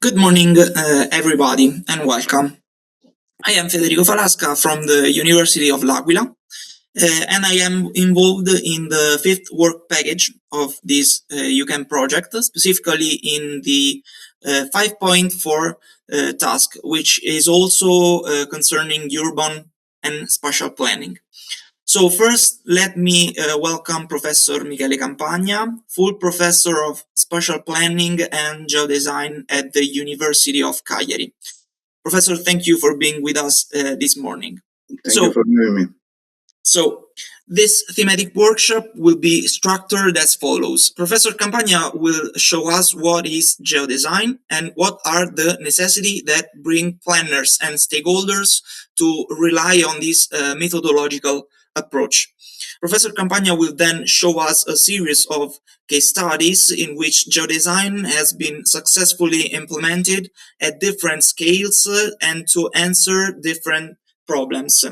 Good morning, everybody, and welcome. I am Federico Falasca from the University of L'Aquila, and I am involved in the fifth work package of this UCAM project, specifically in the 5.4 task, which is also concerning urban and spatial planning. So first, let me welcome Professor Michele Campagna, full professor of spatial planning and geodesign at the University of Cagliari. Professor, thank you for being with us this morning. Thank you for having me. So this thematic workshop will be structured as follows. Professor Campagna will show us what is geodesign and what are the necessities that bring planners and stakeholders to rely on this methodological approach. Professor Campagna will then show us a series of case studies in which geodesign has been successfully implemented at different scales and to answer different problems.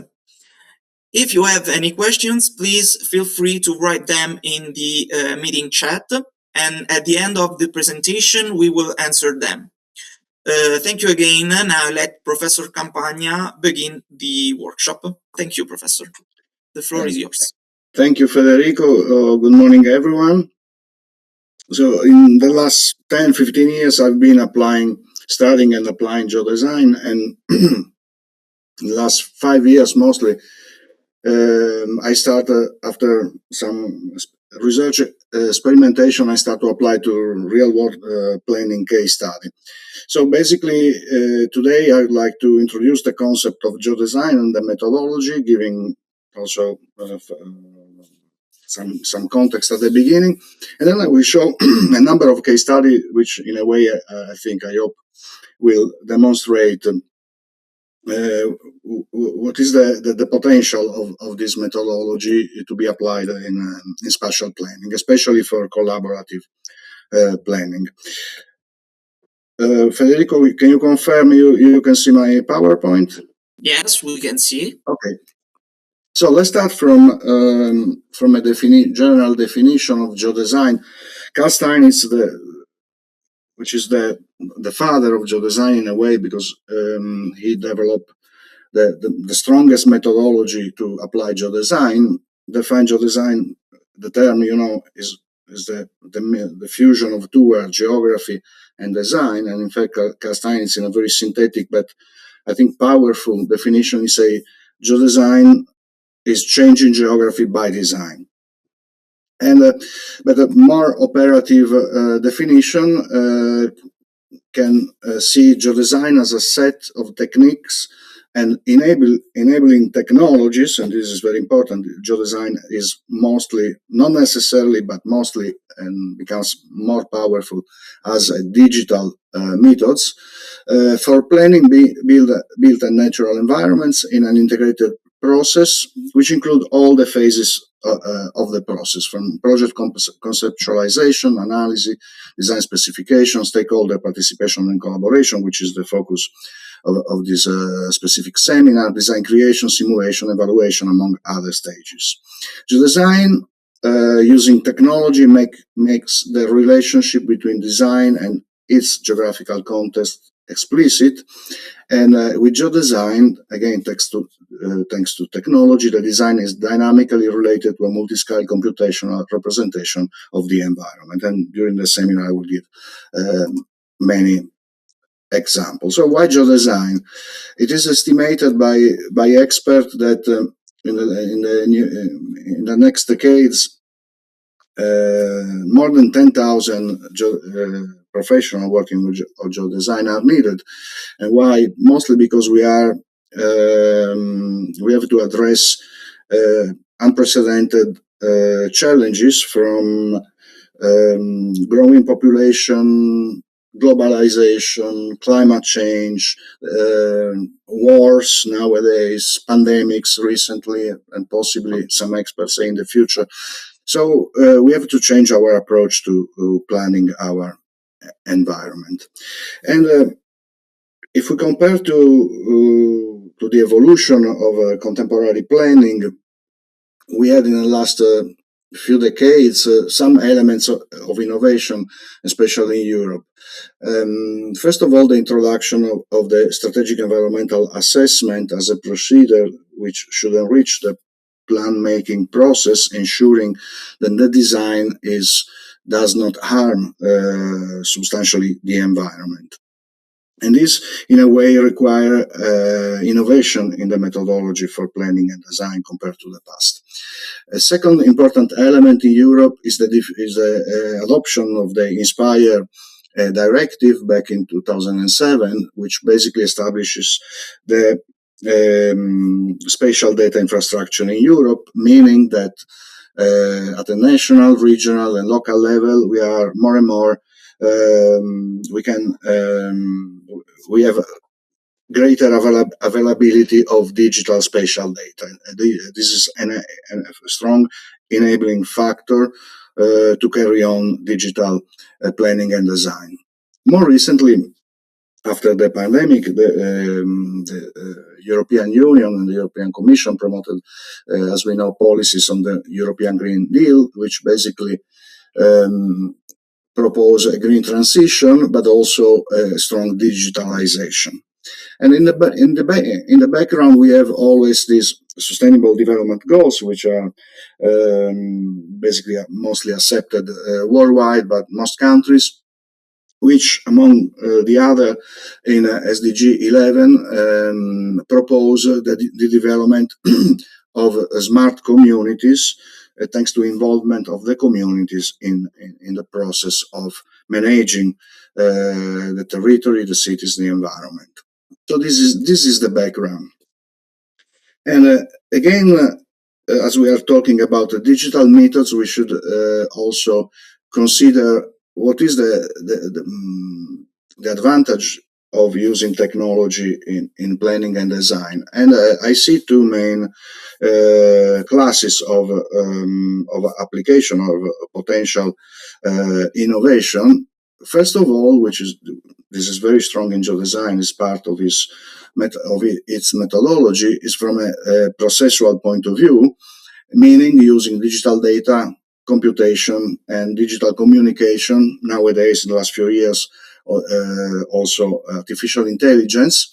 If you have any questions, please feel free to write them in the meeting chat, and at the end of the presentation, we will answer them. Thank you again. Now let Professor Campagna begin the workshop. Thank you, Professor. The floor is yours. Thank you, Federico. Good morning, everyone. So in the last 10, 15 years, I've been studying and applying geodesign, and in the last 5 years mostly, I started, after some research experimentation, I started to apply to real-world planning case study. So basically, today I'd like to introduce the concept of geodesign and the methodology, giving also some context at the beginning, and then I will show a number of case studies, which in a way I hope will demonstrate what is the potential of this methodology to be applied in spatial planning, especially for collaborative planning. Federico, can you confirm you can see my PowerPoint? Yes, we can see. Okay. So let's start from a general definition of geodesign. Carl Stein is which is the father of geodesign in a way, because he developed the strongest methodology to apply geodesign. Define geodesign, the term is the fusion of two words, geography and design. And in fact, Carl Stein is in a very synthetic but I think powerful definition. He say geodesign is changing geography by design. And but a more operative definition can see geodesign as a set of techniques and enabling technologies, and this is very important. Geodesign is mostly, not necessarily, but mostly, and becomes more powerful as digital methods for planning built and natural environments in an integrated process, which include all the phases of the process, from project conceptualization, analysis, design specification, stakeholder participation and collaboration, which is the focus of this specific seminar, design creation, simulation, evaluation, among other stages. Geodesign, using technology, makes the relationship between design and its geographical context explicit. And with geodesign, again, thanks to technology, the design is dynamically related to a multi-scale computational representation of the environment. And during the seminar, I will give many examples. So why geodesign? It is estimated by experts that in the next decades, more than 10,000 professionals working with geodesign are needed. And why? Mostly because we have to address unprecedented challenges from growing population, globalization, climate change, wars nowadays, pandemics recently, and possibly some experts say in the future. So we have to change our approach to planning our environment. And if we compare to the evolution of contemporary planning, we had in the last few decades some elements of innovation, especially in Europe. First of all, the introduction of the strategic environmental assessment as a procedure which should enrich the plan making process, ensuring that the design does not harm substantially the environment. And this, in a way, require innovation in the methodology for planning and design compared to the past. A second important element in Europe is the adoption of the Inspire directive back in 2007, which basically establishes the spatial data infrastructure in Europe, meaning that at the national, regional, and local level, we are more and more we have greater availability of digital spatial data. This is a strong enabling factor to carry on digital planning and design. More recently, after the pandemic, the European Union and the European Commission promoted, as we know, policies on the European Green Deal, which basically propose a green transition, but also a strong digitalization. And in the background, we have always these sustainable development goals, which are basically mostly accepted worldwide by most countries, which, among the other, in SDG 11, propose the development of smart communities, thanks to involvement of the communities in the process of managing the territory, the cities, the environment. So this is the background. And again, as we are talking about the digital methods, we should also consider what is the advantage of using technology in planning and design. And I see two main classes of application of potential innovation. First of all, this is very strong in Geodesign, is part of its methodology, is from a processual point of view, meaning using digital data, computation, and digital communication. Nowadays, in the last few years, also artificial intelligence,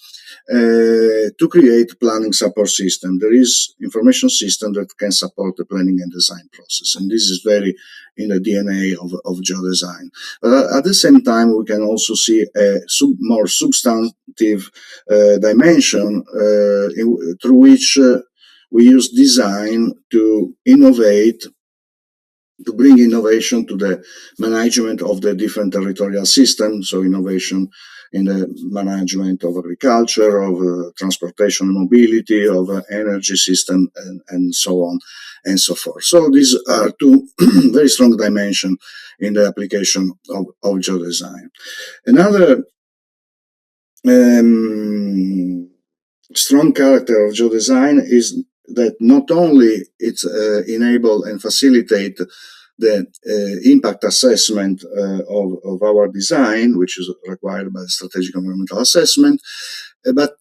to create planning support system. There is information system that can support the planning and design process, and this is very in the DNA of Geodesign. But at the same time, we can also see a more substantive dimension through which we use design to innovate, to bring innovation to the management of the different territorial systems, so innovation in the management of agriculture, of transportation and mobility, of energy system, and so on and so forth. So these are two very strong dimensions in the application of Geodesign. Another strong character of Geodesign is that not only it enable and facilitate the impact assessment of our design, which is required by the strategic environmental assessment, but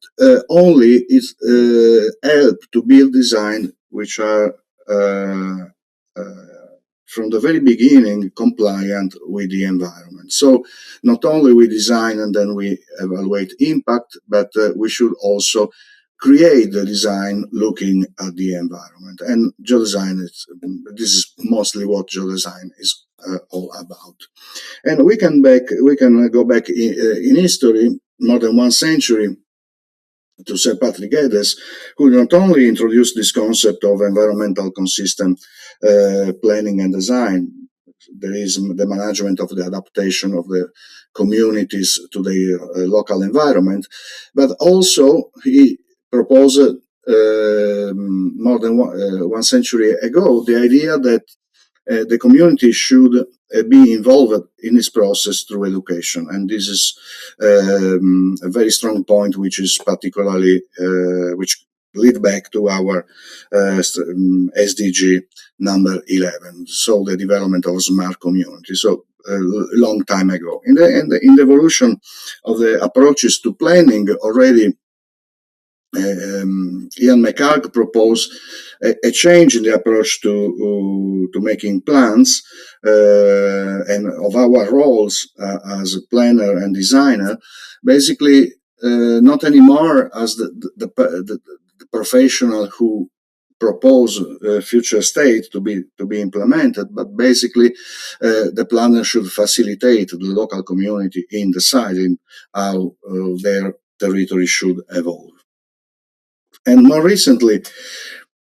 only it help to build design which are from the very beginning compliant with the environment. So not only we design and then we evaluate impact, but we should also create the design looking at the environment. And Geodesign, this is mostly what Geodesign is all about. And we can go back in history, more than 1 century, to Sir Patrick Geddes, who not only introduced this concept of environmental consistent planning and design. There is the management of the adaptation of the communities to the local environment, but also he proposed more than 1 century ago the idea that the community should be involved in this process through education. And this is a very strong point, which is particularly, which lead back to our SDG number 11. So the development of smart community. So a long time ago. In the evolution of the approaches to planning, already Ian McHugh proposed a change in the approach to making plans and of our roles as a planner and designer. Basically, not anymore as the professional who propose future state to be implemented, but basically the planner should facilitate the local community in deciding how their territory should evolve. And more recently,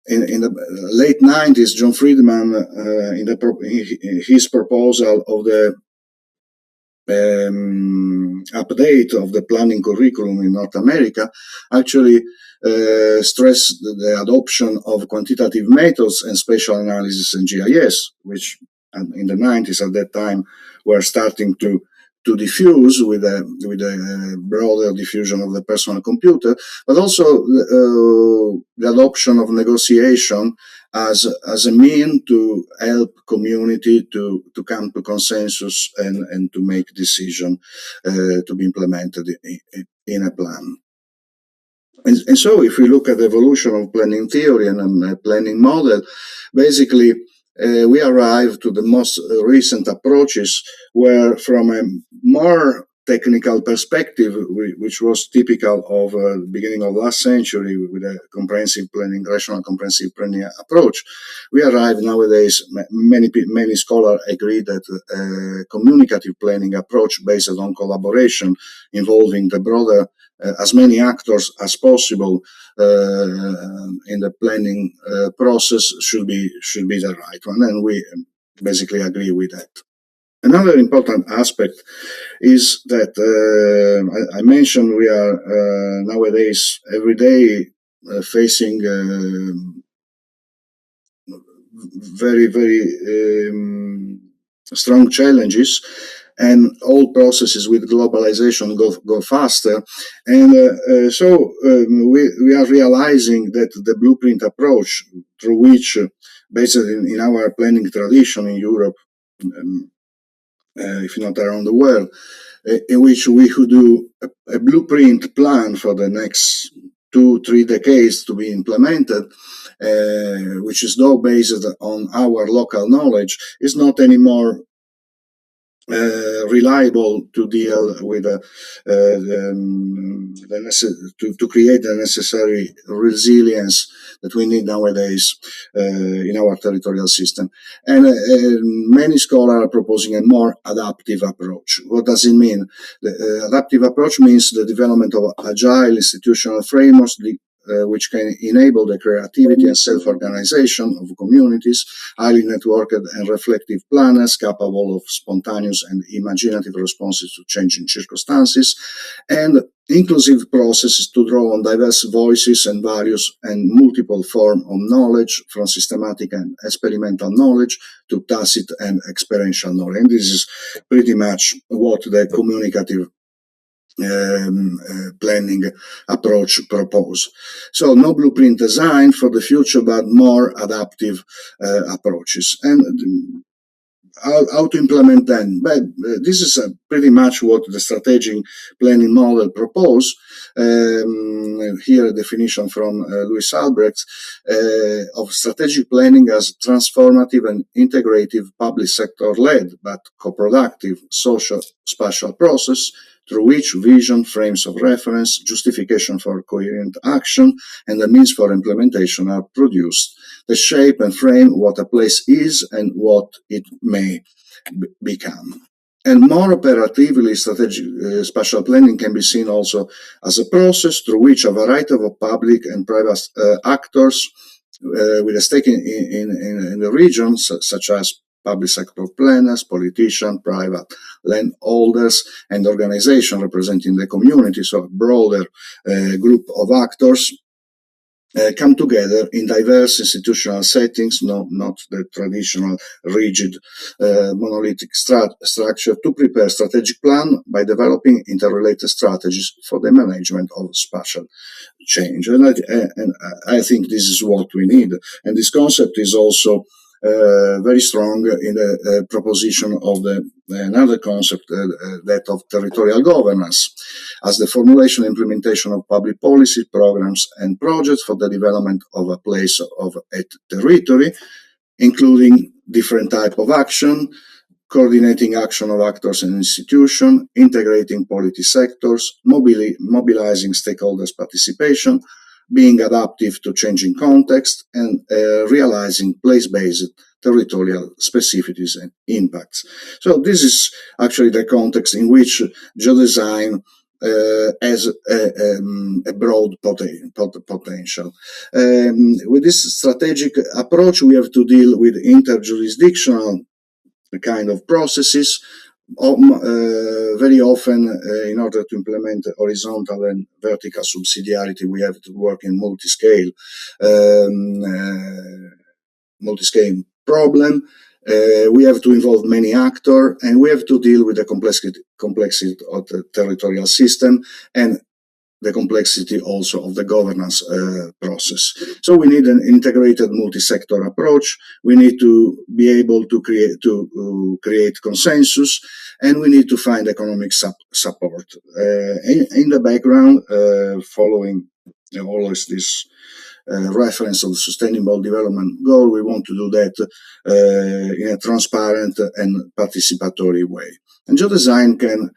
in the late 90s, John Friedman, in his proposal of the update of the planning curriculum in North America, actually stressed the adoption of quantitative methods and spatial analysis and GIS, which in the 90s at that time were starting to diffuse with a broader diffusion of the personal computer, but also the adoption of negotiation as a mean to help community to come to consensus and to make decision to be implemented in a plan. And so if we look at the evolution of planning theory and planning model, basically we arrive to the most recent approaches where from a more technical perspective, which was typical of the beginning of last century with a comprehensive planning, rational comprehensive planning approach, we arrive nowadays, many scholars agree that a communicative planning approach based on collaboration involving the broader as many actors as possible in the planning process should be the right one, and we basically agree with that. Another important aspect is that I mentioned we are nowadays every day facing very strong challenges, and all processes with globalization go faster, and so we are realizing that the blueprint approach through which, based in our planning tradition in Europe, if not around the world, in which we could do a blueprint plan for the next 2-3 decades to be implemented, which is though based on our local knowledge, is not anymore reliable to deal with to create the necessary resilience that we need nowadays in our territorial system. And many scholars are proposing a more adaptive approach. What does it mean? The adaptive approach means the development of agile institutional frameworks which can enable the creativity and self-organization of communities, highly networked and reflective planners capable of spontaneous and imaginative responses to changing circumstances, and inclusive processes to draw on diverse voices and values and multiple forms of knowledge, from systematic and experimental knowledge to tacit and experiential knowledge. And this is pretty much what the communicative planning approach propose. So no blueprint design for the future, but more adaptive approaches. And how to implement them? But this is pretty much what the strategic planning model propose. Here a definition from Louis Albrecht of strategic planning as transformative and integrative public sector led but co-productive social spatial process through which vision, frames of reference, justification for coherent action, and the means for implementation are produced. The shape and frame what a place is and what it may become. And more operatively, strategic spatial planning can be seen also as a process through which a variety of public and private actors with a stake in the region, such as public sector planners, politicians, private landholders, and organizations representing the community, so a broader group of actors, come together in diverse institutional settings, not the traditional rigid monolithic structure, to prepare strategic plan by developing interrelated strategies for the management of spatial change. And I think this is what we need. And this concept is also very strong in the proposition of another concept, that of territorial governance, as the formulation and implementation of public policy, programs, and projects for the development of a place of a territory, including different type of action, coordinating action of actors and institutions, integrating policy sectors, mobilizing stakeholders' participation, being adaptive to changing context, and realizing place-based territorial specificities and impacts. So this is actually the context in which geodesign has a broad potential. With this strategic approach, we have to deal with interjurisdictional kind of processes. Very often, in order to implement horizontal and vertical subsidiarity, we have to work in multi-scale problem. We have to involve many actors, and we have to deal with the complexity of the territorial system and the complexity also of the governance process. So we need an integrated multi-sector approach. We need to be able to create consensus, and we need to find economic support. In the background, following always this reference of sustainable development goal, we want to do that in a transparent and participatory way. And geodesign can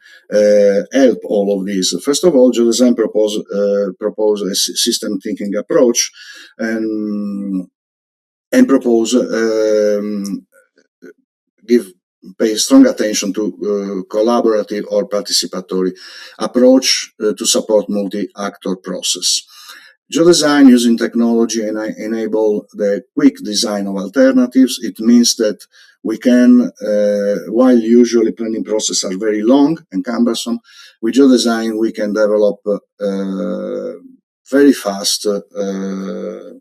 help all of these. First of all, geodesign propose a system thinking approach and propose pay strong attention to collaborative or participatory approach to support multi-actor process. Geodesign using technology enable the quick design of alternatives. It means that we can, while usually planning processes are very long and cumbersome, with geodesign we can develop very fast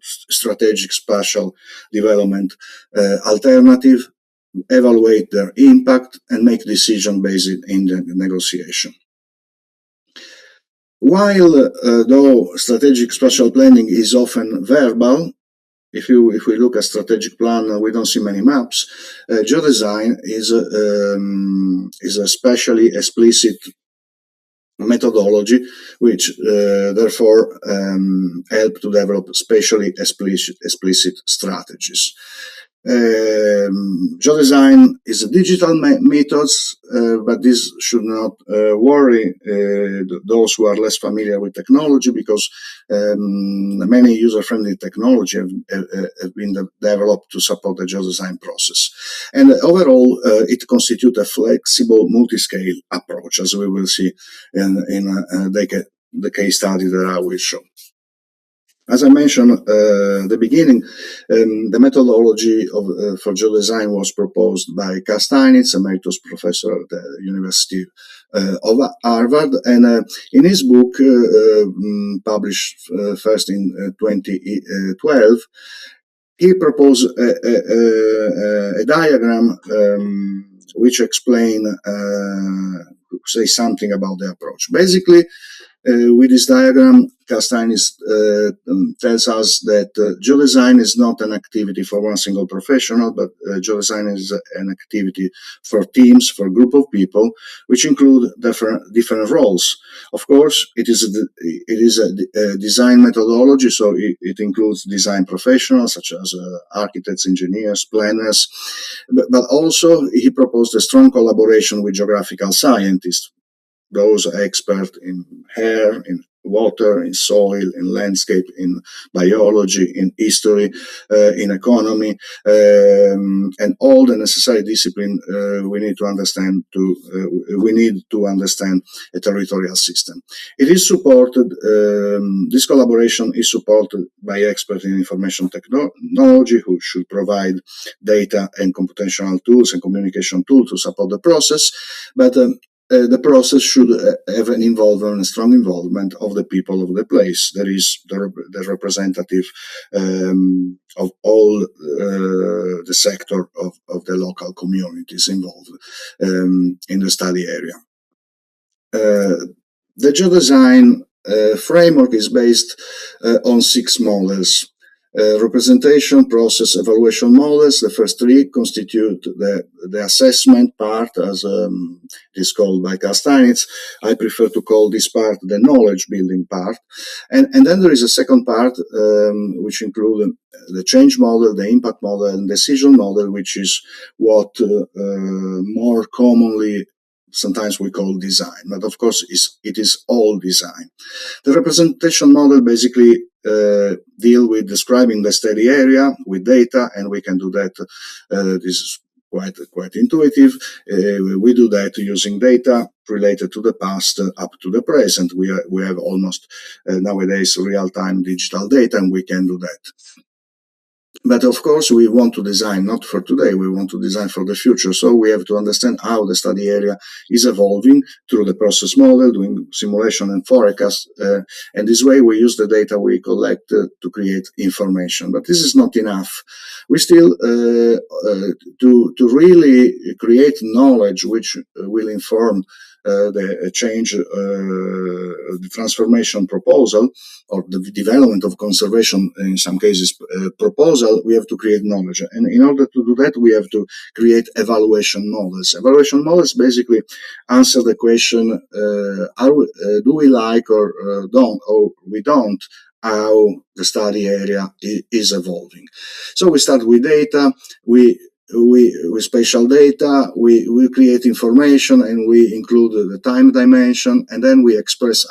strategic spatial development alternative, evaluate their impact, and make decisions based in the negotiation. While though strategic spatial planning is often verbal, if we look at strategic plan, we don't see many maps. Geodesign is a especially explicit methodology, which therefore help to develop spatially explicit strategies. Geodesign is a digital methods, but this should not worry those who are less familiar with technology, because many user-friendly technology have been developed to support the geodesign process. And overall, it constitutes a flexible multi-scale approach, as we will see in the case study that I will show. As I mentioned at the beginning, the methodology for geodesign was proposed by Karl Steinitz, emeritus professor at the University of Harvard, and in his book, published first in 2012, he proposed a diagram which say something about the approach. Basically, with this diagram, Karl Steinitz tells us that geodesign is not an activity for one single professional, but geodesign is an activity for teams, for a group of people, which include different roles. Of course, it is a design methodology, so it includes design professionals such as architects, engineers, planners, but also he proposed a strong collaboration with geographical scientists, those experts in air, in water, in soil, in landscape, in biology, in history, in economy, and all the necessary discipline we need to understand a territorial system. It is supported. This collaboration is supported by experts in information technology who should provide data and computational tools and communication tools to support the process, but the process should have a strong involvement of the people of the place. There is the representative of all the sector of the local communities involved in the study area. The geodesign framework is based on 6 models. Representation, process, evaluation models. The first three constitute the assessment part, as it is called by Steinitz. I prefer to call this part the knowledge building part. And then there is a second part, which includes the change model, the impact model, and decision model, which is what more commonly sometimes we call design. But of course, it is all design. The representation model basically deal with describing the study area with data, and we can do that. This is quite intuitive. We do that using data related to the past up to the present. We have almost nowadays real-time digital data, and we can do that. But of course, we want to design not for today, we want to design for the future. So we have to understand how the study area is evolving through the process model, doing simulation and forecast. And this way we use the data we collect to create information. But this is not enough. We still, to really create knowledge which will inform the change, the transformation proposal, or the development of conservation, in some cases, proposal, we have to create knowledge. And in order to do that, we have to create evaluation models. Evaluation models basically answer the question, do we like or don't, or we don't, how the study area is evolving. So we start with data, with spatial data, we create information, and we include the time dimension, and then we attach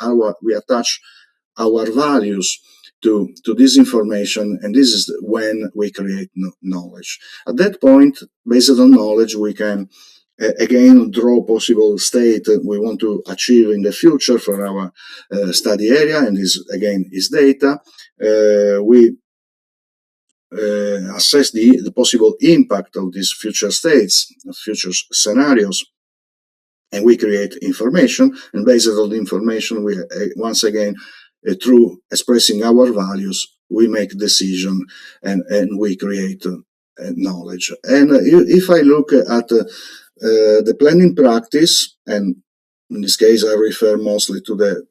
our values to this information, and this is when we create knowledge. At that point, based on knowledge, we can again draw possible state we want to achieve in the future for our study area, and this again is data. We assess the possible impact of these future states, future scenarios, and we create information, and based on the information, we once again, through expressing our values, we make decision, and we create knowledge. And if I look at the planning practice, and in this case I refer mostly to the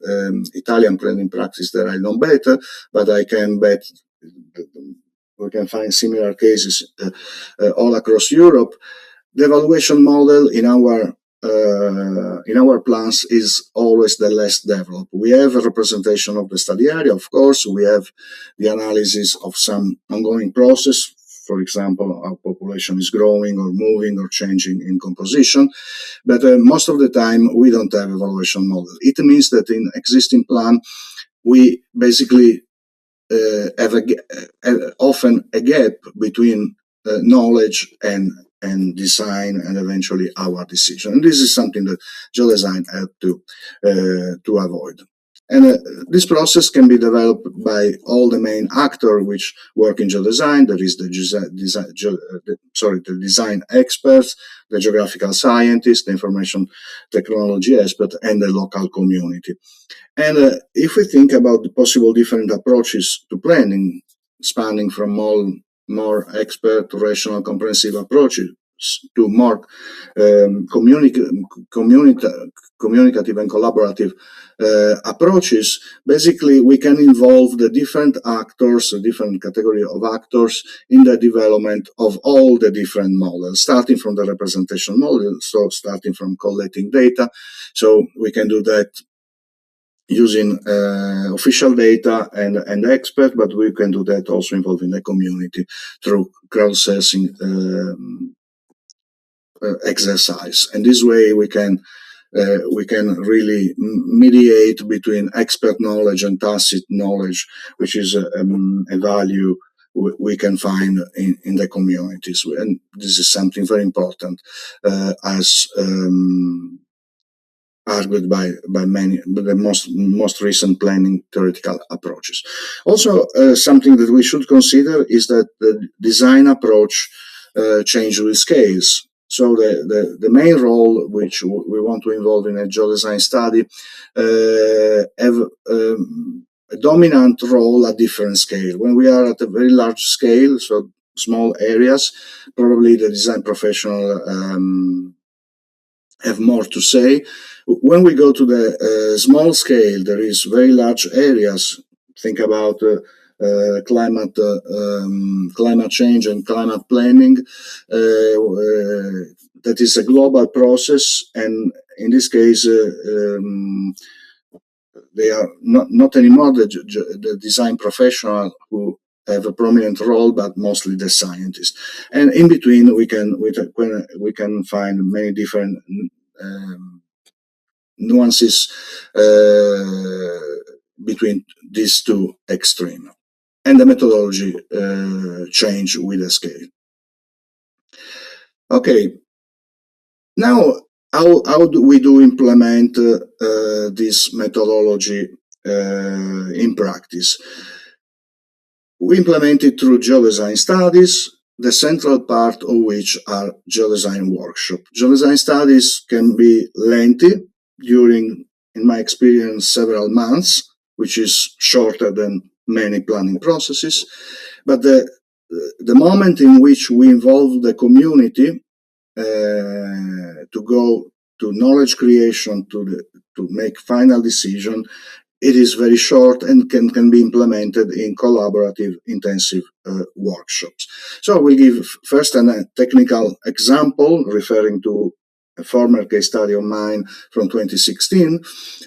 Italian planning practice that I know better, but I can bet we can find similar cases all across Europe. The evaluation model in our plans is always the less developed. We have a representation of the study area, of course. We have the analysis of some ongoing process. For example, our population is growing or moving or changing in composition. But most of the time, we don't have evaluation model. It means that in existing plan, we basically have often a gap between knowledge and design, and eventually our decision. And this is something that Geodesign had to avoid. And this process can be developed by all the main actors which work in Geodesign. There is the design experts, the geographical scientists, the information technology expert, and the local community. And if we think about the possible different approaches to planning, spanning from more expert, rational, comprehensive approaches to more communicative and collaborative approaches, basically we can involve the different actors, a different category of actors in the development of all the different models, starting from the representation model, so starting from collecting data. So we can do that using official data and expert, but we can do that also involving the community through crowdsourcing exercise. And this way we can really mediate between expert knowledge and tacit knowledge, which is a value we can find in the communities. And this is something very important as argued by many, the most recent planning theoretical approaches. Also, something that we should consider is that the design approach changes with scales. So the main role which we want to involve in a geodesign study have a dominant role at different scale. When we are at a very large scale, so small areas, probably the design professional have more to say. When we go to the small scale, there is very large areas. Think about climate change and climate planning. That is a global process, and in this case, they are not anymore the design professional who have a prominent role, but mostly the scientists. And in between, we can find many different nuances between these two extremes, and the methodology change with the scale. Okay, now how do we implement this methodology in practice? We implement it through geodesign studies, the central part of which are geodesign workshops. Geodesign studies can be lengthy, during, in my experience, several months, which is shorter than many planning processes. But the moment in which we involve the community to go to knowledge creation, to make final decision, it is very short and can be implemented in collaborative, intensive workshops. So we'll give first a technical example referring to a former case study of mine from 2016,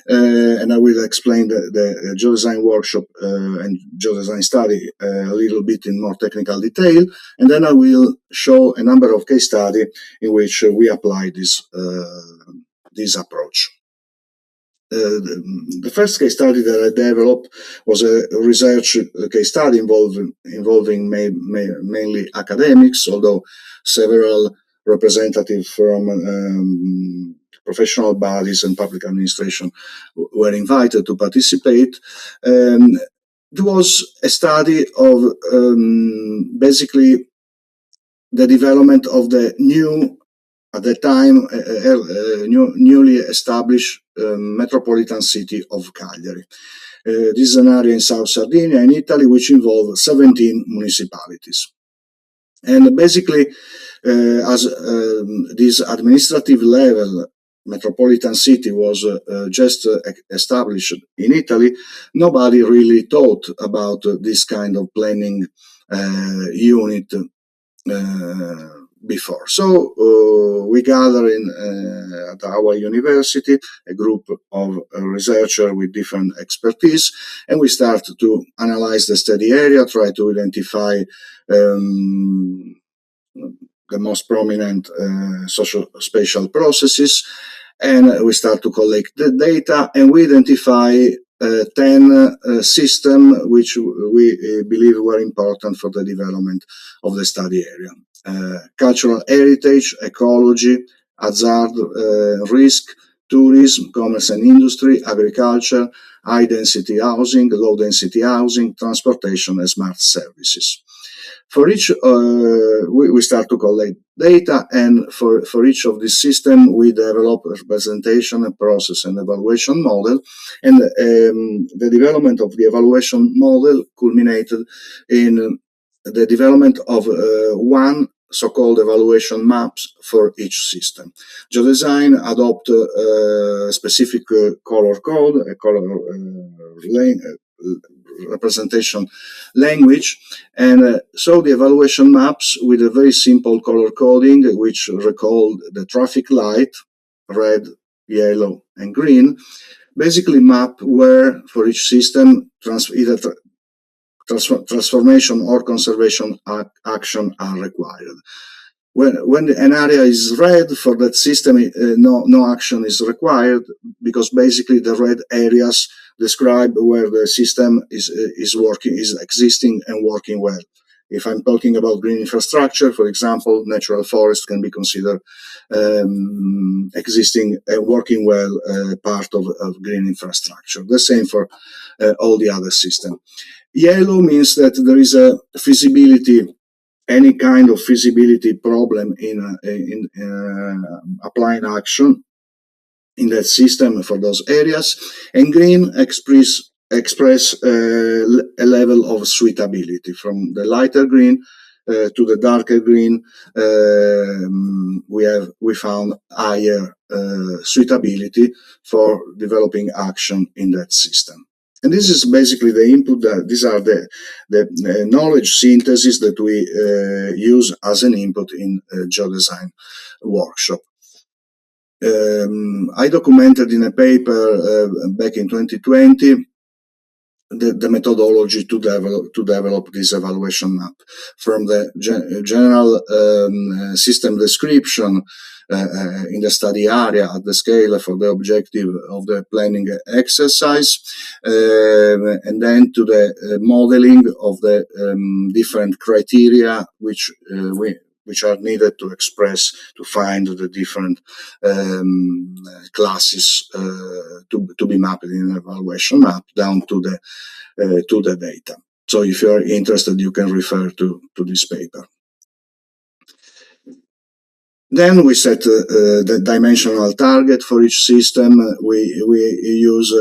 and I will explain the geodesign workshop and geodesign study a little bit in more technical detail, and then I will show a number of case studies in which we apply this approach. The first case study that I developed was a research case study involving mainly academics, although several representatives from professional bodies and public administration were invited to participate. It was a study of basically the development of the new, at the time, newly established metropolitan city of Cagliari. This is an area in South Sardinia, in Italy, which involves 17 municipalities. And basically, as this administrative level metropolitan city was just established in Italy, nobody really thought about this kind of planning unit before. So we gather at our university a group of researchers with different expertise, and we start to analyze the study area, try to identify the most prominent social-spatial processes, and we start to collect the data, and we identify 10 systems which we believe were important for the development of the study area. Cultural heritage, ecology, hazard, risk, tourism, commerce and industry, agriculture, high-density housing, low-density housing, transportation, and smart services. For each, we start to collect data, and for each of these systems, we develop a representation, a process, and evaluation model. And the development of the evaluation model culminated in the development of one so-called evaluation maps for each system. Geodesign adopt a specific color code, a color representation language, and so the evaluation maps with a very simple color coding which recall the traffic light, red, yellow, and green, basically map where for each system either transformation or conservation action are required. When an area is red, for that system, no action is required, because basically the red areas describe where the system is working, is existing and working well. If I'm talking about green infrastructure, for example, natural forest can be considered existing and working well part of green infrastructure. The same for all the other systems. Yellow means that there is a feasibility, any kind of feasibility problem in applying action in that system for those areas, and green express a level of suitability from the lighter green to the darker green. We found higher suitability for developing action in that system. And this is basically the input. These are the knowledge synthesis that we use as an input in Geodesign workshop. I documented in a paper back in 2020 the methodology to develop this evaluation map from the general system description in the study area at the scale for the objective of the planning exercise, and then to the modeling of the different criteria which are needed to express, to find the different classes to be mapped in an evaluation map down to the data. So if you are interested, you can refer to this paper. Then we set the dimensional target for each system. We use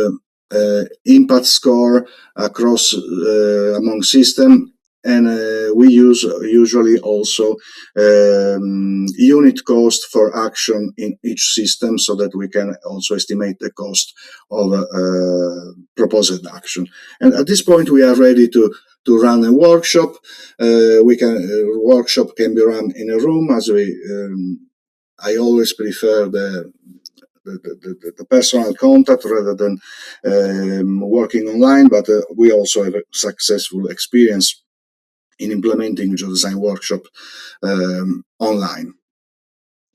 impact score across among system, and we use usually also unit cost for action in each system, so that we can also estimate the cost of proposed action. And at this point, we are ready to run a workshop. Workshop can be run in a room, as I always prefer the personal contact rather than working online, but we also have a successful experience in implementing Geodesign workshop online.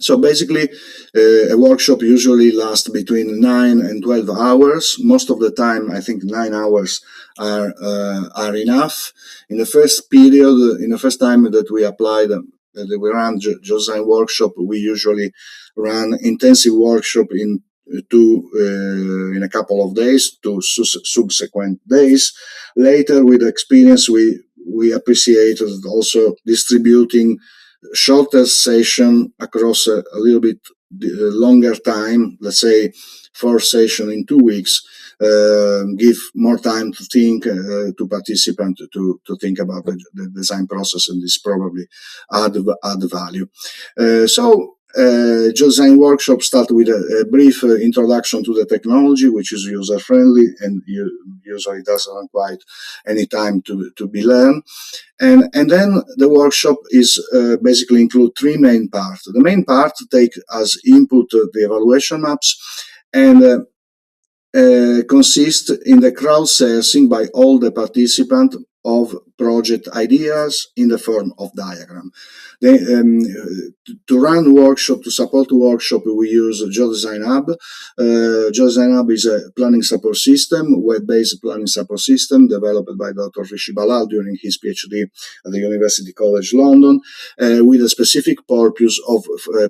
So basically, a workshop usually lasts between 9 and 12 hours. Most of the time, I think 9 hours are enough. In the first period, in the first time that we applied, that we ran Geodesign workshop, we usually run intensive workshop in a couple of days, 2 subsequent days. Later, with experience, we appreciated also distributing shorter session across a little bit longer time, let's say 4 sessions in 2 weeks, give more time to think, to participant to think about the design process, and this probably add value. Geodesign workshop start with a brief introduction to the technology, which is user-friendly and usually doesn't require any time to be learned. And then the workshop is basically include 3 main parts. The main part take as input the evaluation maps, and consist in the crowdsourcing by all the participants of project ideas in the form of diagram. To run workshop, to support workshop, we use Geodesign Hub. Geodesign Hub is a planning support system, web-based planning support system developed by Dr. Rishi Balal during his PhD at the University College London, with a specific purpose of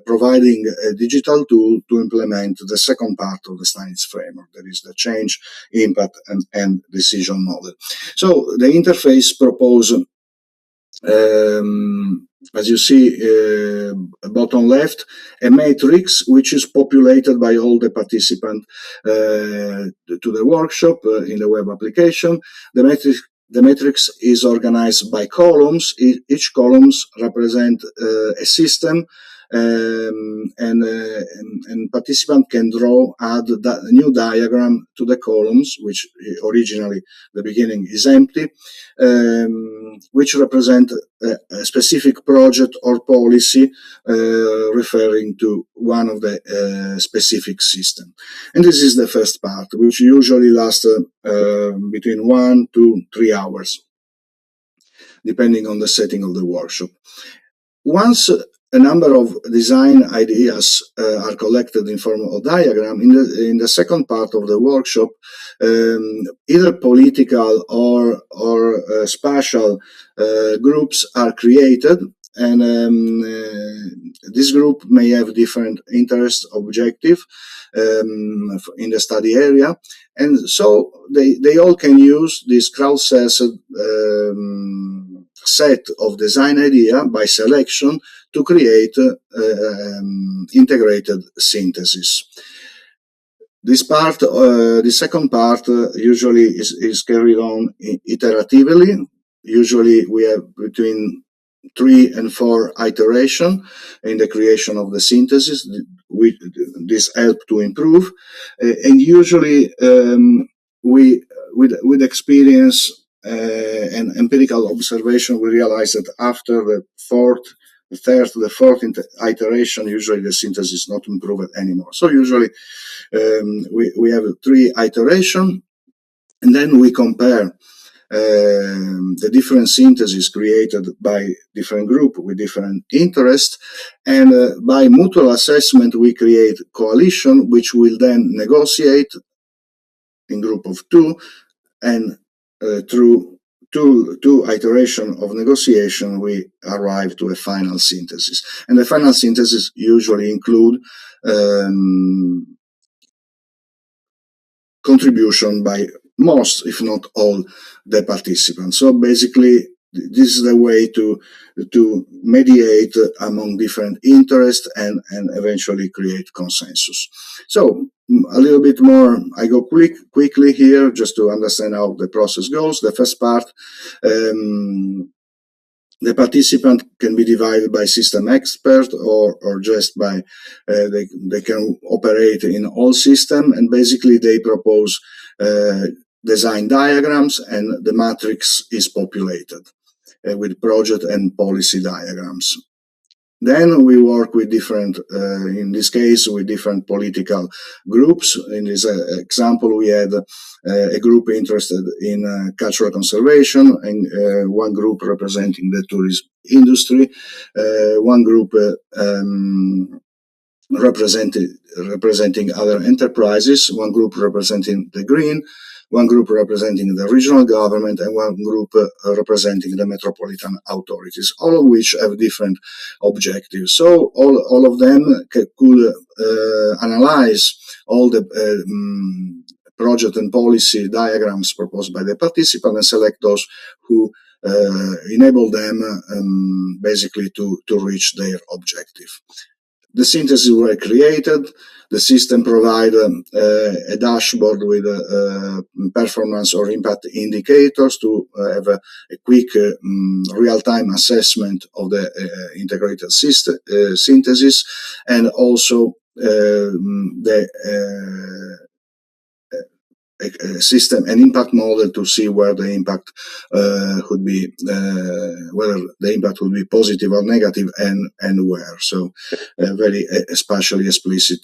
providing a digital tool to implement the second part of the Steinitz framework, that is the change, impact, and decision model. So the interface proposes, as you see, bottom left, a matrix which is populated by all the participants to the workshop in the web application. The matrix is organized by columns. Each columns represent a system, and participant can add a new diagram to the columns, which originally the beginning is empty, which represent a specific project or policy referring to one of the specific system. And this is the first part, which usually lasts between 1 to 3 hours, depending on the setting of the workshop. Once a number of design ideas are collected in form of diagram, in the second part of the workshop, either political or spatial groups are created, and this group may have different interest objective in the study area, and so they all can use this crowdsourced set of design idea by selection to create integrated synthesis. This part, the second part, usually is carried on iteratively. Usually we have between 3 and 4 iterations in the creation of the synthesis. This help to improve, and usually we with experience and empirical observation, we realize that after the third, the fourth iteration, usually the synthesis is not improved anymore. So usually we have 3 iterations, and then we compare the different syntheses created by different groups with different interests, and by mutual assessment we create coalition, which will then negotiate in group of 2, and through two iteration of negotiation we arrive to a final synthesis. And the final synthesis usually include contribution by most, if not all, the participants. So basically, this is the way to mediate among different interests and eventually create consensus. So a little bit more, I go quickly here just to understand how the process goes. The first part, the participant can be divided by system expert or just by they can operate in all system, and basically they propose design diagrams, and the matrix is populated with project and policy diagrams. Then we work with different, in this case, with different political groups. In this example, we had a group interested in cultural conservation, and one group representing the tourism industry, one group representing other enterprises, one group representing the green, one group representing the regional government, and one group representing the metropolitan authorities, all of which have different objectives. So all of them could analyze all the project and policy diagrams proposed by the participant and select those who enable them basically to reach their objective. The syntheses were created. The system provided a dashboard with performance or impact indicators to have a quick real-time assessment of the integrated synthesis, and also the system and impact model to see where the impact would be, whether the impact would be positive or negative, and where. So a very spatially explicit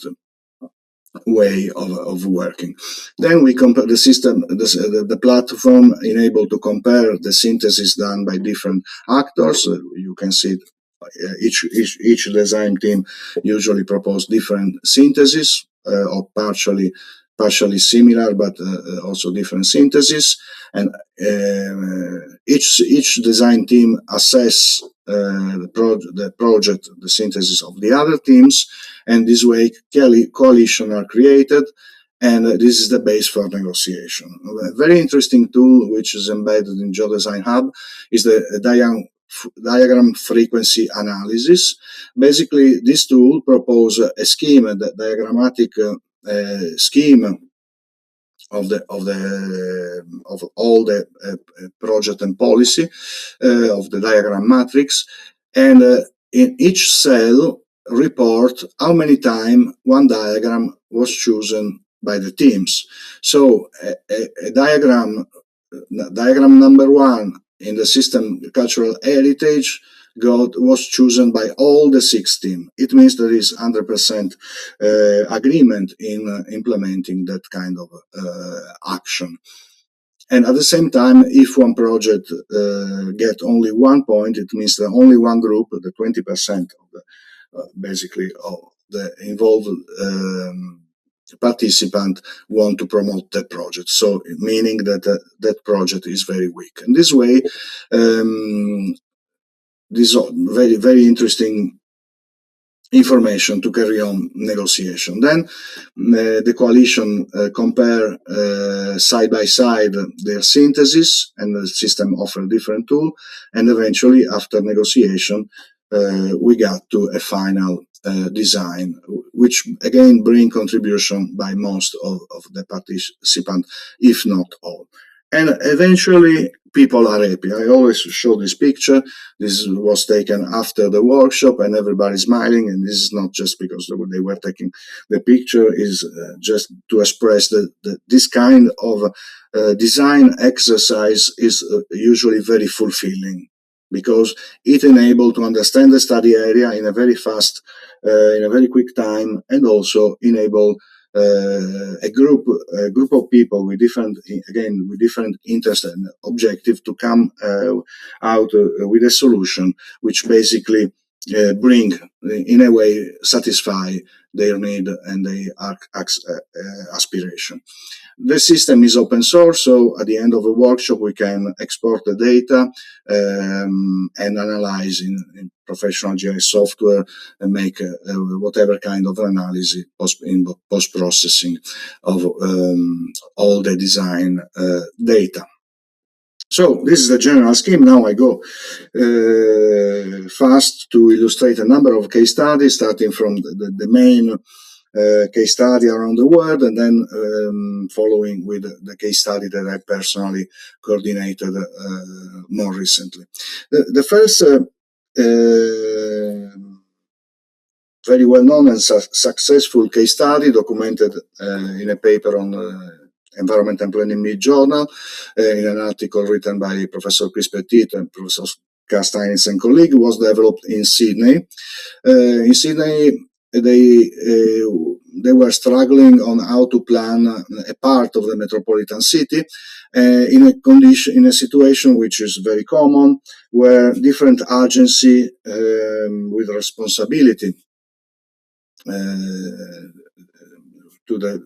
way of working. Then we compare the system, the platform enabled to compare the synthesis done by different actors. You can see each design team usually propose different syntheses or partially similar, but also different syntheses. And each design team assess the project, the synthesis of the other teams, and this way coalition are created, and this is the base for negotiation. A very interesting tool which is embedded in Geodesign Hub is the diagram frequency analysis. Basically, this tool proposes a scheme, the diagrammatic scheme of all the project and policy of the diagram matrix, and in each cell report how many times one diagram was chosen by the teams. So a diagram number 1 in the system cultural heritage was chosen by all the 6 teams. It means there is 100% agreement in implementing that kind of action. And at the same time, if one project get only 1 point, it means that only one group, the 20% of the basically of the involved participant want to promote that project. So meaning that that project is very weak. And this way, this is very, very interesting information to carry on negotiation. Then the coalition compare side by side their synthesis, and the system offer different tool, and eventually after negotiation we got to a final design, which again bring contribution by most of the participants, if not all. and eventually people are happy. I always show this picture. This was taken after the workshop and everybody's smiling, and this is not just because they were taking the picture, is just to express that this kind of design exercise is usually very fulfilling, because it enables to understand the study area in a very fast, in a very quick time, and also enable a group of people with different interests and objective to come out with a solution which basically bring, in a way, satisfy their need and their aspiration. The system is open source, so at the end of a workshop we can export the data and analyze in professional GIS software and make whatever kind of analysis in post-processing of all the design data. So this is the general scheme. Now I go fast to illustrate a number of case studies, starting from the main case study around the world, and then following with the case study that I personally coordinated more recently. The first very well-known and successful case study documented in a paper on Environment and Planning Mid Journal, in an article written by Professor Chris Petit and Professor Steinitz and colleague, was developed in Sydney. In Sydney, they were struggling on how to plan a part of the metropolitan city in a situation which is very common, where different agencies with responsibility to the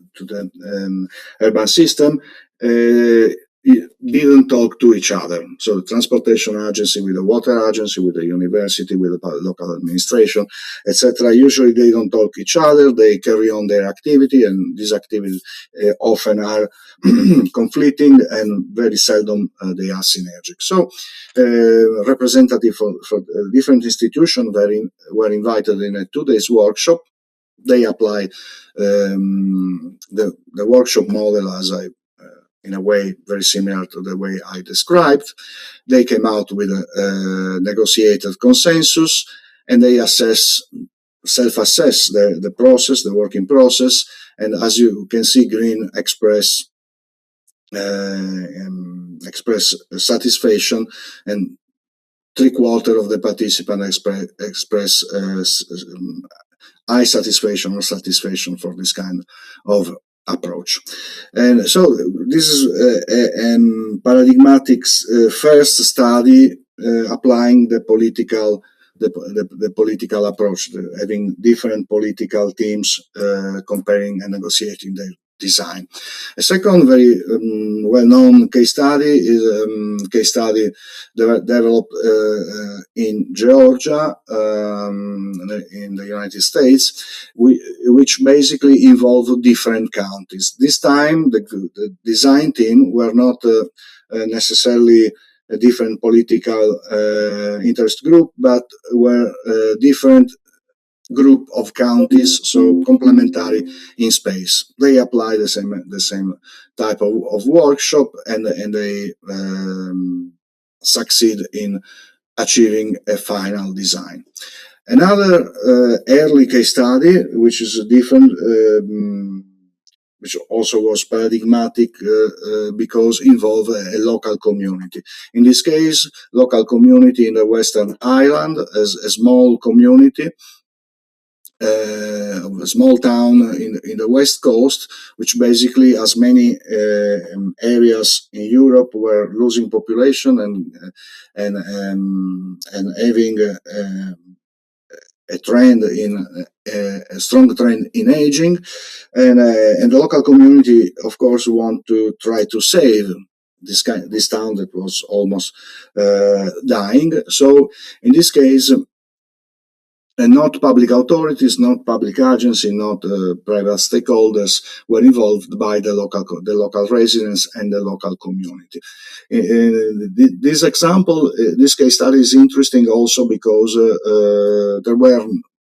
urban system didn't talk to each other. So the transportation agency with the water agency, with the university, with the local administration, etc. Usually they don't talk to each other. They carry on their activity, and these activities often are conflicting, and very seldom they are synergic. So representatives for different institutions were invited in a 2 days workshop. They applied the workshop model as in a way very similar to the way I described. They came out with a negotiated consensus, and they self-assess the process, the working process. And as you can see, green express satisfaction, and 3/4 of the participants express high satisfaction or satisfaction for this kind of approach. And so this is a paradigmatic first study applying the political approach, having different political teams comparing and negotiating their design. A second very well-known case study is a case study developed in Georgia, in the United States, which basically involved different counties. This time, the design team were not necessarily a different political interest group, but were different group of counties, so complementary in space. They apply the same type of workshop, and they succeed in achieving a final design. Another early case study, which is different, which also was paradigmatic because involved a local community. In this case, local community in the Western Island, as a small community, a small town in the west coast, which basically, as many areas in Europe, were losing population and having a strong trend in aging, and the local community, of course, want to try to save this town that was almost dying. So in this case, and not public authorities, not public agencies, not private stakeholders were involved by the local residents and the local community. This example, this case study is interesting also because there were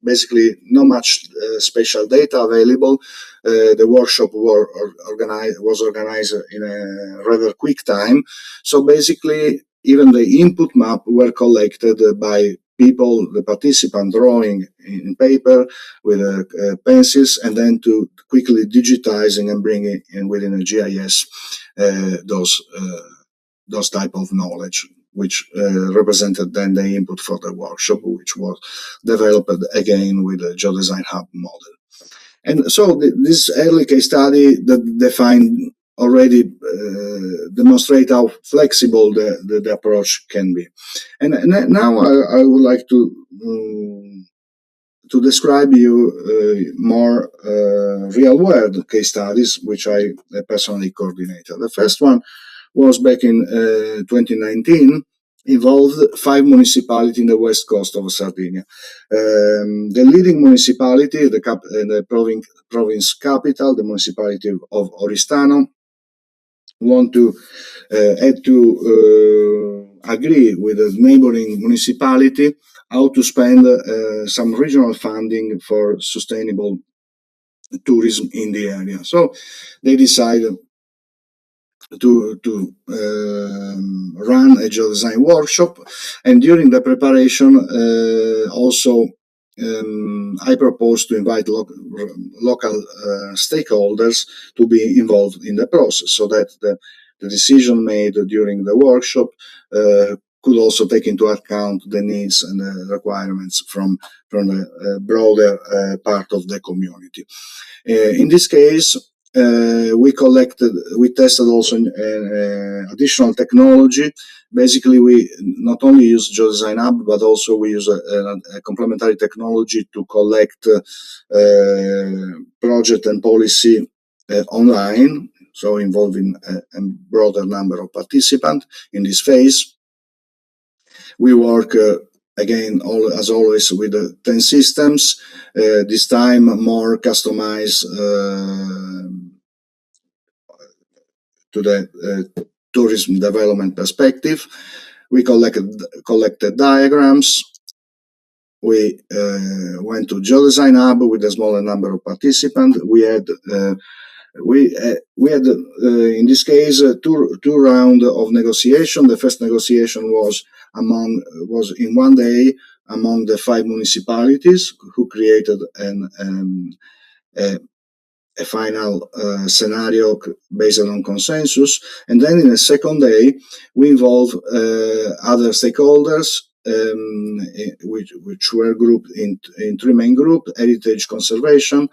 basically not much spatial data available. The workshop was organized in a rather quick time. So basically, even the input map were collected by people, the participant drawing in paper with pencils, and then to quickly digitizing and bringing in within a GIS those type of knowledge, which represented then the input for the workshop, which was developed again with the Geodesign Hub model. And so this early case study that defined already demonstrate how flexible the approach can be. And now I would like to describe you more real-world case studies, which I personally coordinated. The first one was back in 2019, involved 5 municipalities in the west coast of Sardinia. The leading municipality, the province capital, the municipality of Oristano, had to agree with the neighboring municipality how to spend some regional funding for sustainable tourism in the area. So they decided to run a geodesign workshop, and during the preparation also I proposed to invite local stakeholders to be involved in the process, so that the decision made during the workshop could also take into account the needs and the requirements from the broader part of the community. In this case, we tested also additional technology. Basically, we not only use Geodesign Hub, but also we use a complementary technology to collect project and policy online, so involving a broader number of participants in this phase. We work again, as always, with 10 systems, this time more customized to the tourism development perspective. We collected diagrams. We went to Geodesign Hub with a smaller number of participants. We had in this case two rounds of negotiation. The first negotiation was in one day among the 5 municipalities who created a final scenario based on consensus. And then in a second day, we involved other stakeholders, which were grouped in 3 main groups: heritage conservation,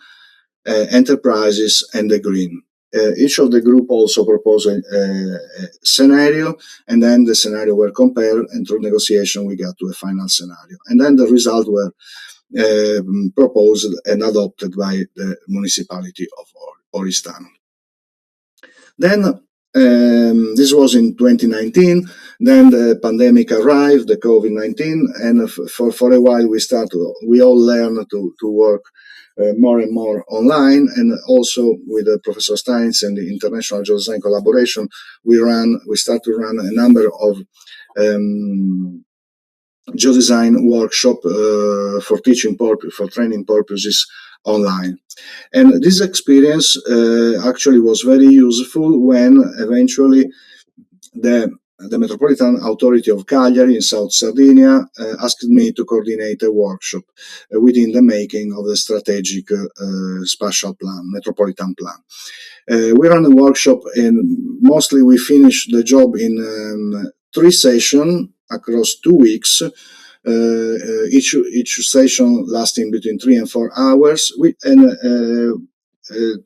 enterprises, and the green. Each of the group also proposed a scenario, and then the scenario were compared, and through negotiation we got to a final scenario. And then the results were proposed and adopted by the municipality of Oristano. Then this was in 2019. Then the pandemic arrived, the COVID-19, and for a while we all learned to work more and more online, and also with Professor Steins and the International Geodesign Collaboration, we start to run a number of geodesign workshop for training purposes online. And this experience actually was very useful when eventually the Metropolitan Authority of Cagliari in South Sardinia asked me to coordinate a workshop within the making of the strategic spatial plan, metropolitan plan. We ran a workshop, and mostly we finished the job in 3 sessions across 2 weeks. Each session lasting between 3 and 4 hours.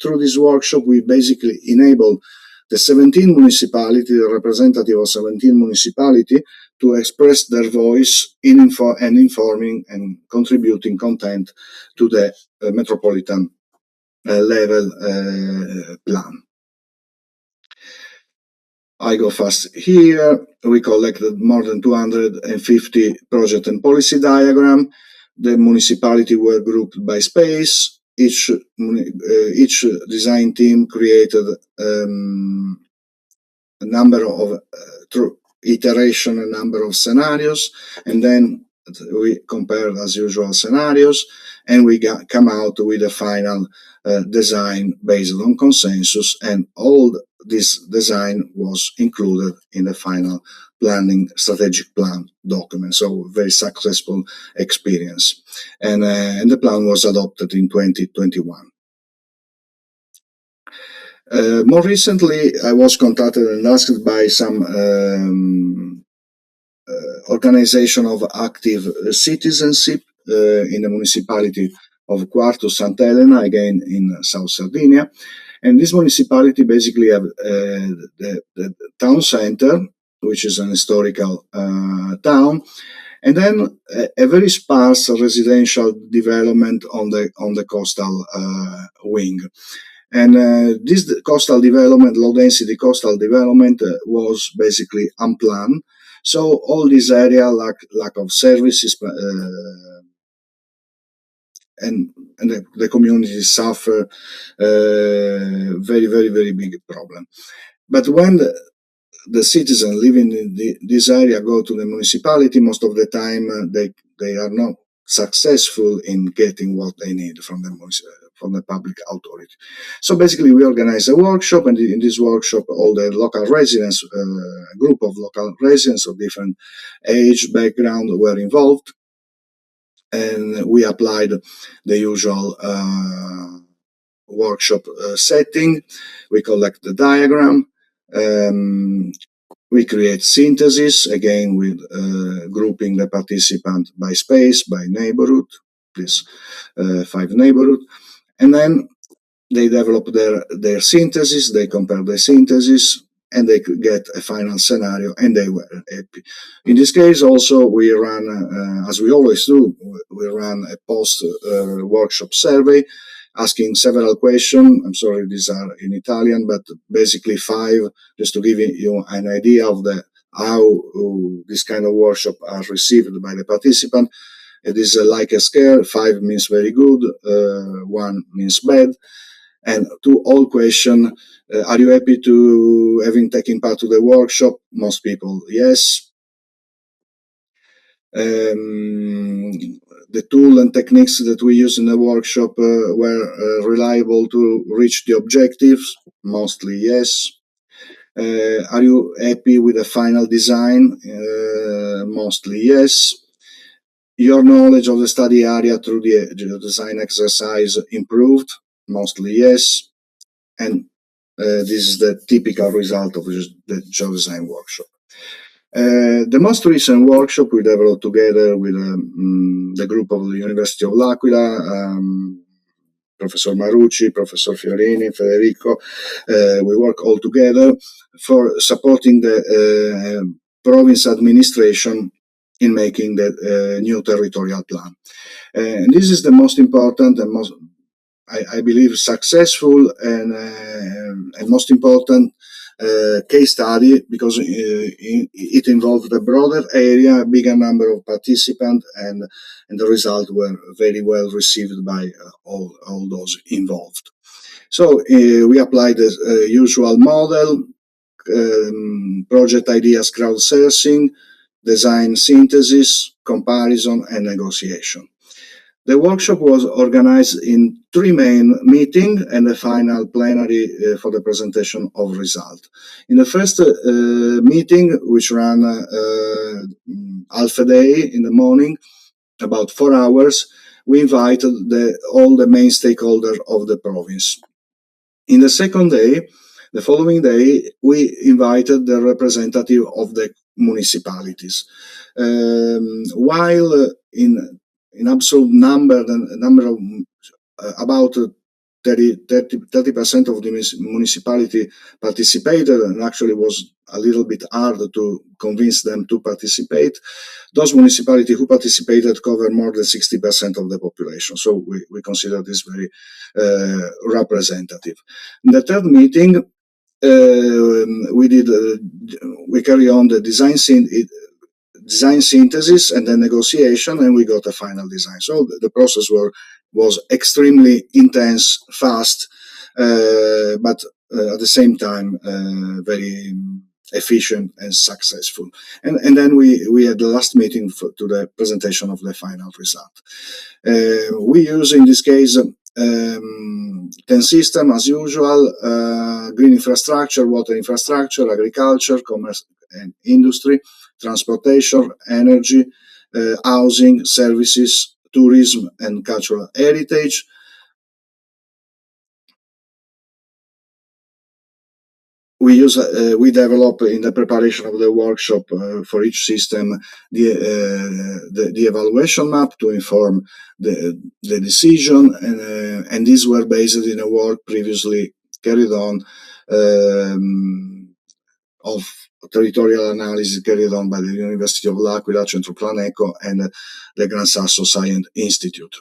Through this workshop, we basically enabled the 17 municipalities, the representative of 17 municipalities, to express their voice in informing and contributing content to the metropolitan level plan. I go fast here. We collected more than 250 project and policy diagrams. The municipality were grouped by space. Each design team created a number of through iteration, a number of scenarios, and then we compared as usual scenarios, and we come out with a final design based on consensus, and all this design was included in the final planning strategic plan document. So very successful experience, and the plan was adopted in 2021. More recently, I was contacted and asked by some organization of active citizenship in the municipality of Quarto Sant'Elena, again in South Sardinia. And this municipality basically have the town center, which is an historical town, and then a very sparse residential development on the coastal wing. And this coastal development, low density coastal development, was basically unplanned. So all this area lack of services, and the community suffer very big problem. But when the citizens living in this area go to the municipality, most of the time they are not successful in getting what they need from the public authority. So basically, we organize a workshop, and in this workshop, all the local residents, a group of local residents of different age, background were involved, and we applied the usual workshop setting. We collect the diagram. We create synthesis, again with grouping the participant by space, by neighborhood, please, 5 neighborhood. And then they develop their synthesis, they compare the synthesis, and they could get a final scenario, and they were happy. In this case, also, we ran, as we always do, we ran a post-workshop survey, asking several questions. I'm sorry, these are in Italian, but basically 5, just to give you an idea of how this kind of workshop are received by the participant. It is like a scale. 5 means very good, 1 means bad. And to all questions, are you happy to having taken part to the workshop? Most people, yes. The tool and techniques that we use in the workshop were reliable to reach the objectives? Mostly yes. Are you happy with the final design? Mostly yes. Your knowledge of the study area through the geodesign exercise improved? Mostly yes. And this is the typical result of the geodesign workshop. The most recent workshop we developed together with the group of the University of L'Aquila, Professor Marucci, Professor Fiorini, Federico. We work all together for supporting the province administration in making the new territorial plan. And this is the most important and most, I believe, successful and most important case study, because it involved a broader area, a bigger number of participants, and the results were very well received by all those involved. So we applied the usual model, project ideas crowdsourcing, design synthesis, comparison, and negotiation. The workshop was organized in 3 main meetings and a final plenary for the presentation of result. In the first meeting, which ran half a day in the morning, about 4 hours, we invited all the main stakeholders of the province. In the second day, the following day, we invited the representative of the municipalities. While in absolute number, the number of about 30% of the municipality participated, and actually was a little bit hard to convince them to participate. Those municipalities who participated cover more than 60% of the population, so we consider this very representative. In the third meeting, we carry on the design synthesis and then negotiation, and we got a final design. So the process was extremely intense, fast, but at the same time very efficient and successful. And then we had the last meeting to the presentation of the final result. We use in this case 10 system as usual, green infrastructure, water infrastructure, agriculture, commerce and industry, transportation, energy, housing, services, tourism and cultural heritage. We develop in the preparation of the workshop for each system the evaluation map to inform the decision, and these were based in a work previously carried on of territorial analysis carried on by the University of L'Aquila, Centro Planeco, and the Gran Sasso Science Institute.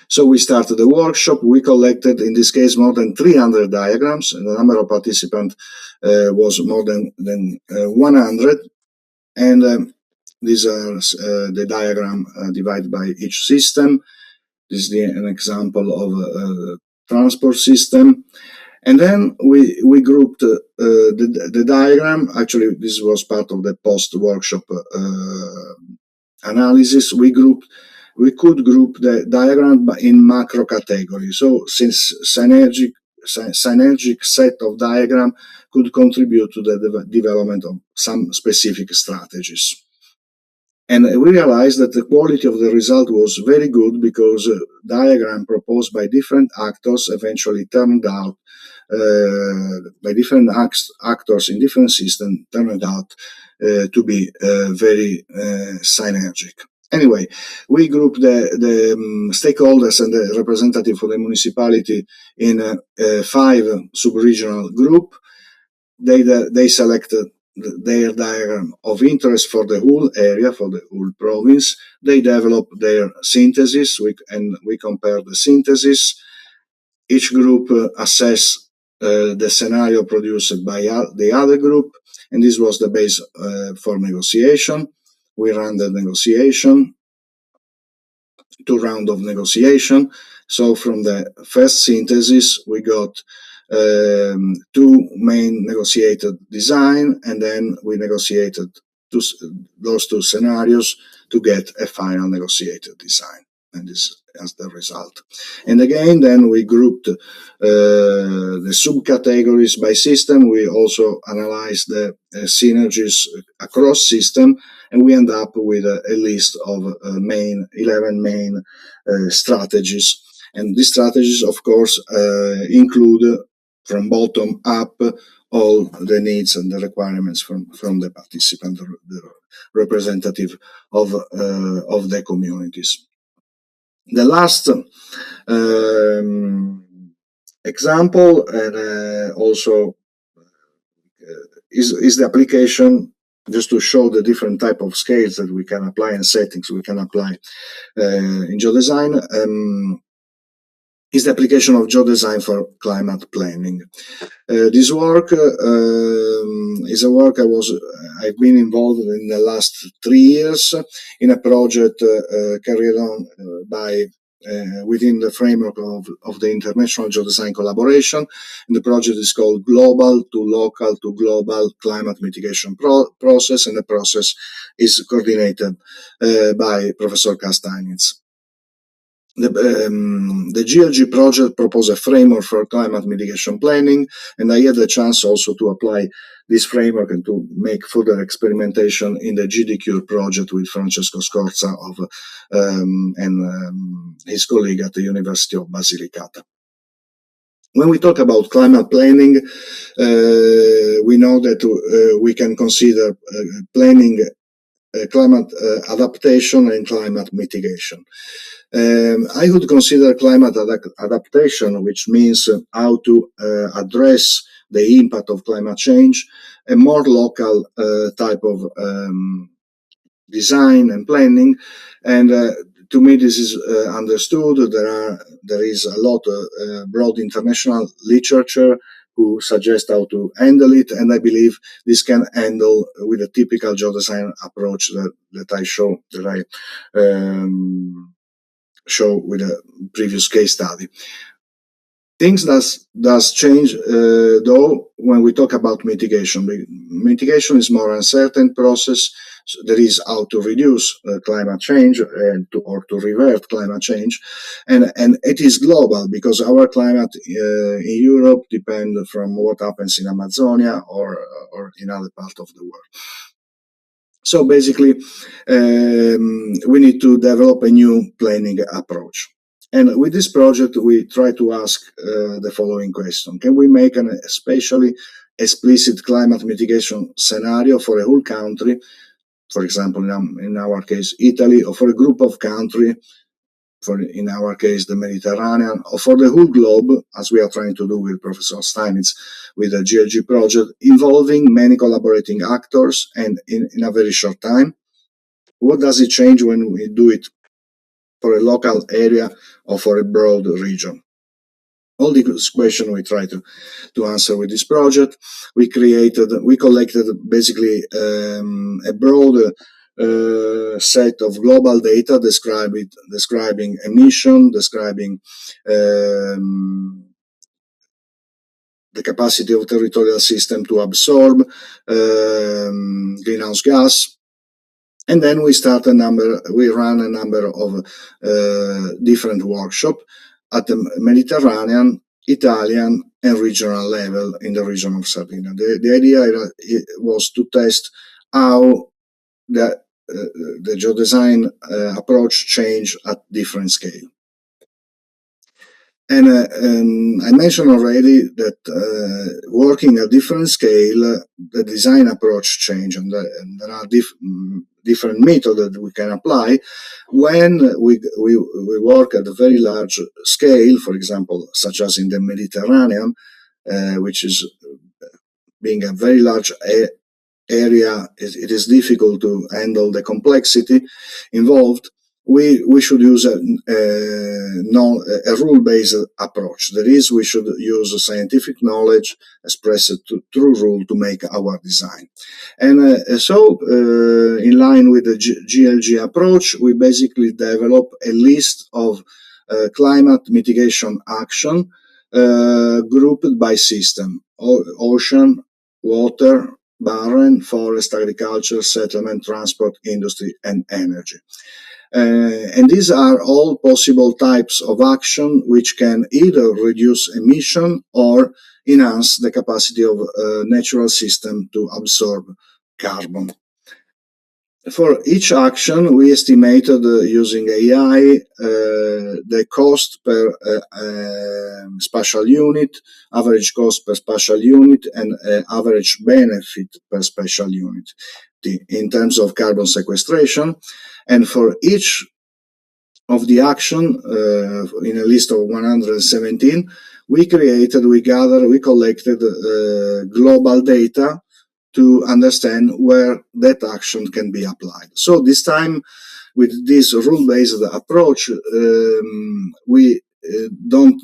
So we started the workshop. We collected, in this case, more than 300 diagrams, and the number of participants was more than 100. And these are the diagram divided by each system. This is an example of a transport system. And then we grouped the diagram. Actually, this was part of the post-workshop analysis. We could group the diagram in macro categories. So since synergic set of diagram could contribute to the development of some specific strategies. And we realized that the quality of the result was very good because diagram proposed by different actors eventually turned out by different actors in different systems turned out to be very synergic. Anyway, we grouped the stakeholders and the representative for the municipality in 5 sub-regional group. They selected their diagram of interest for the whole area, for the whole province. They developed their synthesis, and we compared the synthesis. Each group assessed the scenario produced by the other group, and this was the base for negotiation. We ran the negotiation, 2 rounds of negotiation. So from the first synthesis, we got 2 main negotiated design, and then we negotiated those 2 scenarios to get a final negotiated design. And this as the result. And again, then we grouped the subcategories by system. We also analyzed the synergies across system, and we end up with a list of 11 main strategies. And these strategies, of course, include from bottom up all the needs and the requirements from the participant, the representative of the communities. The last example, and also is the application, just to show the different type of scales that we can apply and settings we can apply in Geodesign, is the application of Geodesign for climate planning. This work is a work I've been involved in the last 3 years in a project carried on by within the framework of the International Geodesign Collaboration. And the project is called Global to Local to Global Climate Mitigation Process, and the process is coordinated by Professor Castagnitz. The GLG project proposed a framework for climate mitigation planning, and I had the chance also to apply this framework and to make further experimentation in the GDQ project with Francesco Scorza and his colleague at the University of Basilicata. When we talk about climate planning, we know that we can consider planning climate adaptation and climate mitigation. I would consider climate adaptation, which means how to address the impact of climate change, a more local type of design and planning. And to me, this is understood. There is a lot of broad international literature who suggest how to handle it, and I believe this can handle with a typical geodesign approach that I show with a previous case study. Things does change though when we talk about mitigation. Mitigation is more uncertain process. So there is how to reduce climate change or to revert climate change, and it is global because our climate in Europe depend from what happens in Amazonia or in other parts of the world. So basically, we need to develop a new planning approach. And with this project, we try to ask the following question. Can we make an especially explicit climate mitigation scenario for a whole country, for example, in our case, Italy, or for a group of countries, in our case, the Mediterranean, or for the whole globe, as we are trying to do with Professor Steinitz with the GLG project, involving many collaborating actors and in a very short time? What does it change when we do it for a local area or for a broad region? All these questions we try to answer with this project. We collected basically a broad set of global data describing emission, describing the capacity of territorial system to absorb greenhouse gas. And then we ran a number of different workshops at the Mediterranean, Italian, and regional level in the region of Sardinia. The idea was to test how the geodesign approach changed at different scale. And I mentioned already that working at different scale, the design approach change, and there are different methods that we can apply when we work at a very large scale, for example, such as in the Mediterranean, which is being a very large area, it is difficult to handle the complexity involved. We should use a rule-based approach. That is, we should use scientific knowledge expressed through rule to make our design. And so, in line with the GLG approach, we basically develop a list of climate mitigation action grouped by system: ocean, water, barren, forest, agriculture, settlement, transport, industry, and energy. And these are all possible types of action which can either reduce emission or enhance the capacity of natural system to absorb carbon. For each action, we estimated using AI the cost per spatial unit, average cost per spatial unit, and average benefit per spatial unit in terms of carbon sequestration. And for each of the action, in a list of 117, we collected global data to understand where that action can be applied. So this time, with this rule-based approach, we don't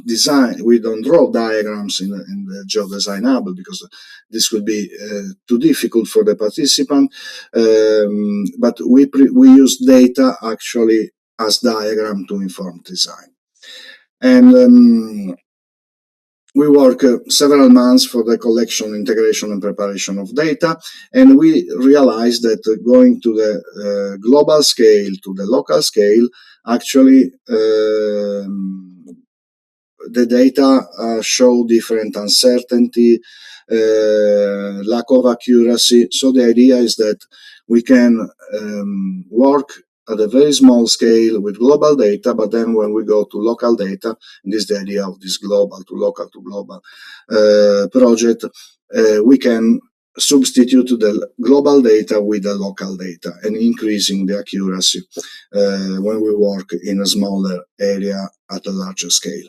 draw diagrams in the Geodesign Hub because this would be too difficult for the participant. But we use data actually as diagram to inform design. And we work several months for the collection, integration, and preparation of data, and we realized that going to the global scale, to the local scale, actually the data show different uncertainty, lack of accuracy. So the idea is that we can work at a very small scale with global data, but then when we go to local data, and this is the idea of this global to global project, we can substitute the global data with the local data and increasing the accuracy when we work in a smaller area at a larger scale.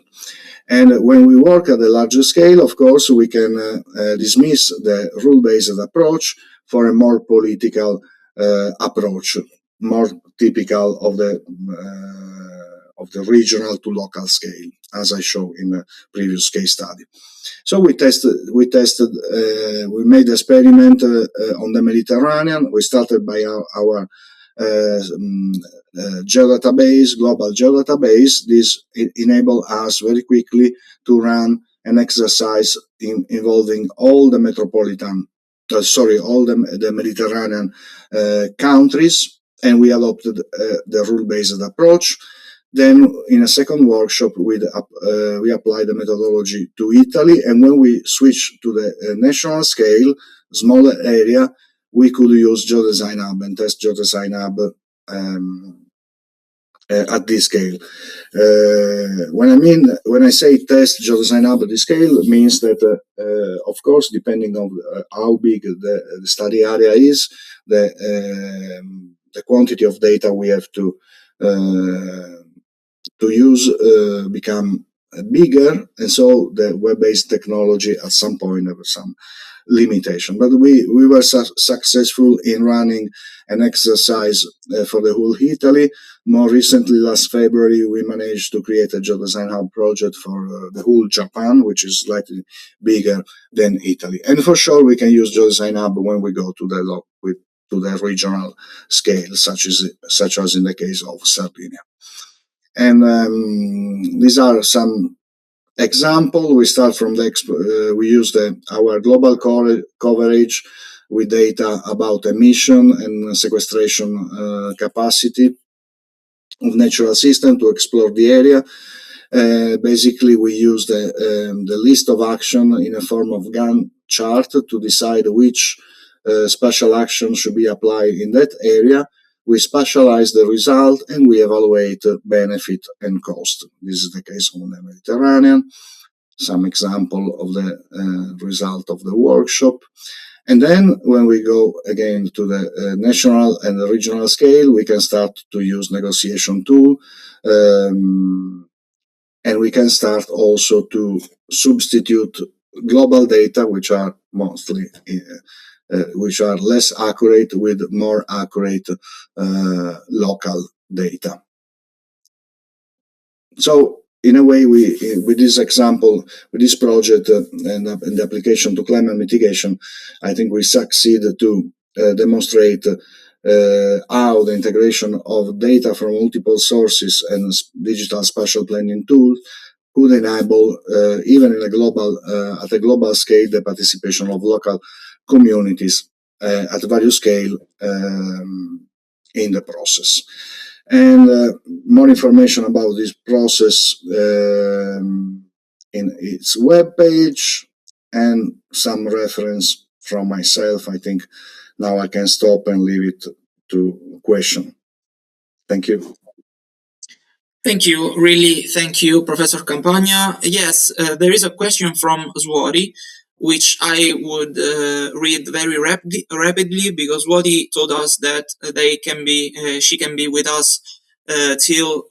And when we work at a larger scale, of course, we can dismiss the rule-based approach for a more political approach, more typical of the regional to local scale, as I showed in the previous case study. So we made experiment on the Mediterranean. We started by our geodatabase, global geodatabase. This enable us very quickly to run an exercise involving all the all the Mediterranean countries, and we adopted the rule-based approach. Then, in a second workshop, we applied the methodology to Italy, and when we switched to the national scale, smaller area, we could use Geodesign Hub and test Geodesign Hub at this scale. When I say test Geodesign Hub at this scale, it means that, of course, depending on how big the study area is, the quantity of data we have to use become bigger, and so the web-based technology at some point have some limitation. But we were successful in running an exercise for the whole Italy. More recently, last February, we managed to create a Geodesign Hub project for the whole Japan, which is slightly bigger than Italy. And for sure, we can use Geodesign Hub when we go to the regional scale, such as in the case of Sardinia. And these are some example. We start from we use our global coverage with data about emission and sequestration capacity of natural system to explore the area. Basically, we use the list of action in a form of Gantt chart to decide which special action should be applied in that area. We specialize the result and we evaluate benefit and cost. This is the case on the Mediterranean. Some example of the result of the workshop. And then when we go again to the national and the regional scale, we can start to use negotiation tool. And we can start also to substitute global data, which are mostly which are less accurate, with more accurate local data. So in a way, with this example, with this project and the application to climate mitigation, I think we succeed to demonstrate how the integration of data from multiple sources and digital spatial planning tools could enable, even in at a global scale, the participation of local communities at various scale in the process. And more information about this process in its web page, and some reference from myself. I think now I can stop and leave it to question. Thank you. Thank you, really, thank you, Professor Campagna. Yes, there is a question from Suori, which I would read very rapidly, because Suori told us that she can be with us till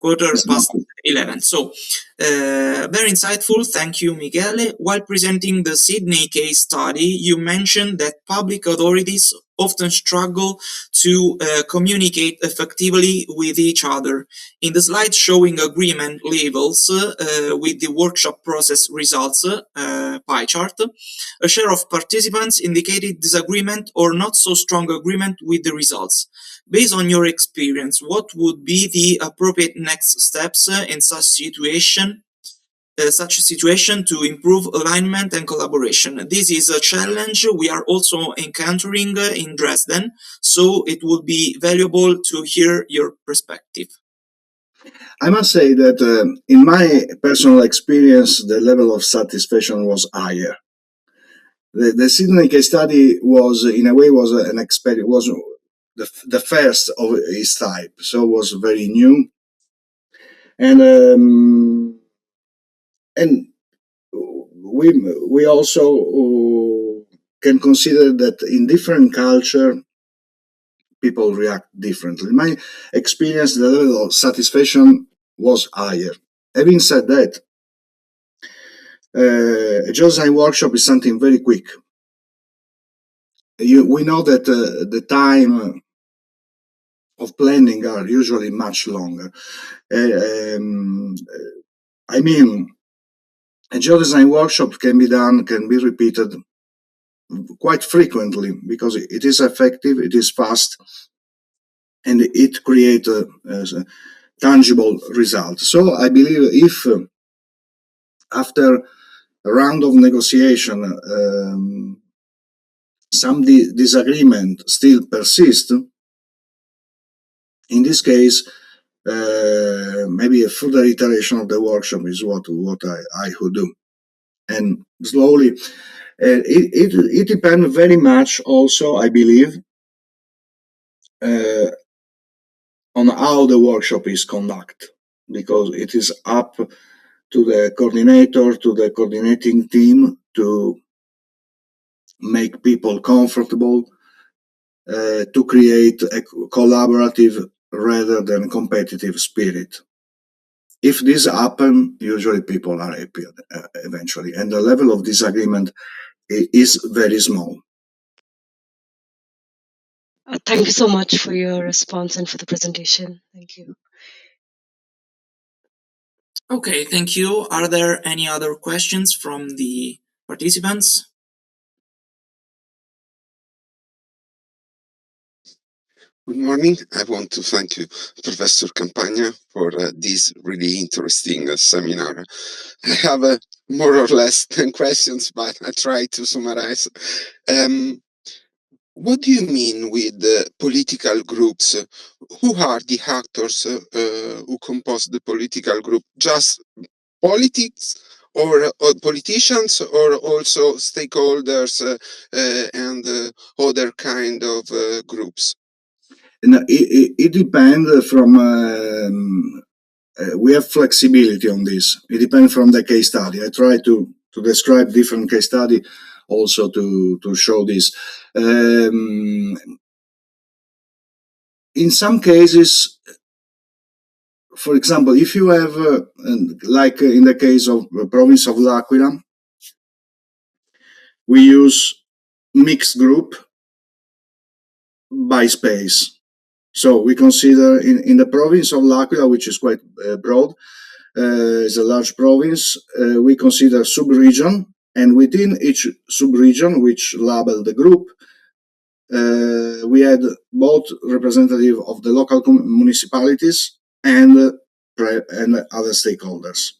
quarter past 11. So, very insightful. Thank you, Michele. While presenting the Sydney case study, you mentioned that public authorities often struggle to communicate effectively with each other. In the slide showing agreement levels with the workshop process results pie chart, a share of participants indicated disagreement or not so strong agreement with the results. Based on your experience, what would be the appropriate next steps in such a situation to improve alignment and collaboration? This is a challenge we are also encountering in Dresden, so it would be valuable to hear your perspective. I must say that in my personal experience, the level of satisfaction was higher. The Sydney case study was, in a way, was an experience. Was the first of its type, so it was very new, and we also can consider that in different culture people react differently. In my experience, the level of satisfaction was higher. Having said that, a Geodesign workshop is something very quick. We know that the time of planning are usually much longer. I mean, a Geodesign workshop can be repeated quite frequently because it is effective, it is fast, and it creates a tangible result. So I believe if after a round of negotiation some disagreement still persists, in this case, maybe a further iteration of the workshop is what I would do. And slowly, it depends very much also, I believe, on how the workshop is conducted, because it is up to the coordinator, to the coordinating team to make people comfortable, to create a collaborative rather than competitive spirit. If this happens, usually people are happy eventually, and the level of disagreement is very small. Thank you so much for your response and for the presentation. Thank you. Okay, thank you. Are there any other questions from the participants? Good morning. I want to thank you, Professor Campagna, for this really interesting seminar. I have more or less 10 questions, but I try to summarize. What do you mean with political groups? Who are the actors who compose the political group? Just politics or politicians, or also stakeholders and other kind of groups? And it depends from we have flexibility on this. It depends from the case study. I try to describe different case study also to show this. In some cases, for example, if you have like in the case of the province of l'Aquila, we use mixed group by space. So we consider in the province of l'Aquila, which is quite broad, is a large province, we consider sub-region, and within each sub-region, which label the group, we had both representative of the local municipalities and other stakeholders.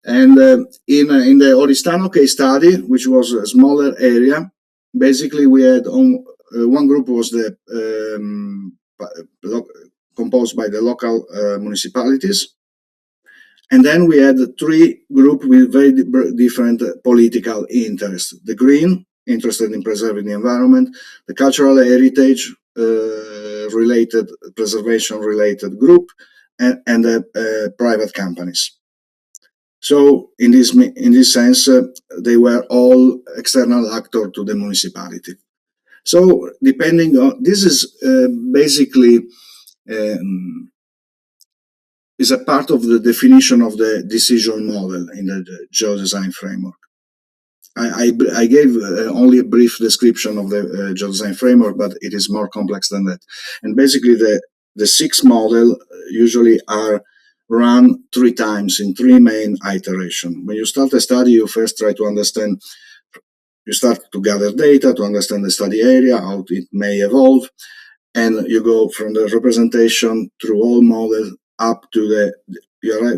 And in the Oristano case study, which was a smaller area, basically we had one group was the composed by the local municipalities, and then we had three groups with very different political interests. The Green, interested in preserving the environment, the cultural heritage related, preservation related group, and the private companies. So in this sense, they were all external actor to the municipality. So depending on this is basically is a part of the definition of the decision model in the geodesign framework. I gave only a brief description of the geodesign framework, but it is more complex than that. And basically, the six model usually are run 3 times in 3 main iterations. When you start a study, you first try to understand. You start to gather data to understand the study area, how it may evolve, and you go from the representation through all models up to the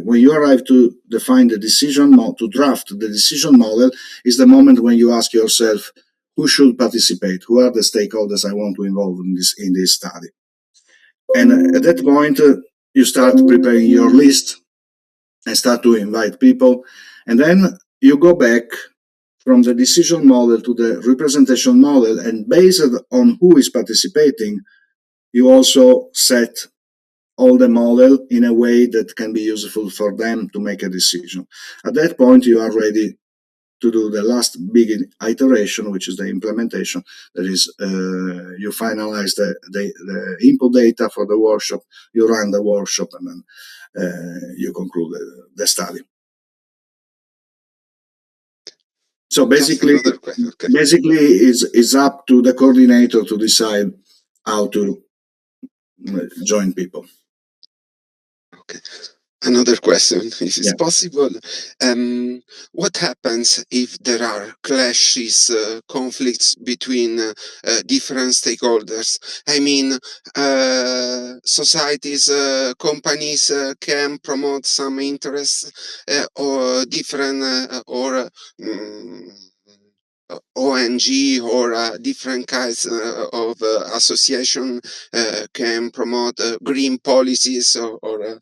when you arrive to define the decision model, to draft the decision model, is the moment when you ask yourself who should participate, who are the stakeholders I want to involve in this study. And at that point, you start preparing your list and start to invite people, and then you go back from the decision model to the representation model, and based on who is participating, you also set all the model in a way that can be useful for them to make a decision. At that point, you are ready to do the last big iteration, which is the implementation. That is, you finalize the input data for the workshop, you run the workshop, and then you conclude the study. So basically, it's up to the coordinator to decide how to join people. Okay. Another question, if it's Yeah. possible. What happens if there are clashes, conflicts between different stakeholders? I mean, societies, companies can promote some interests, or different, or ONG or different kinds of association can promote green policies or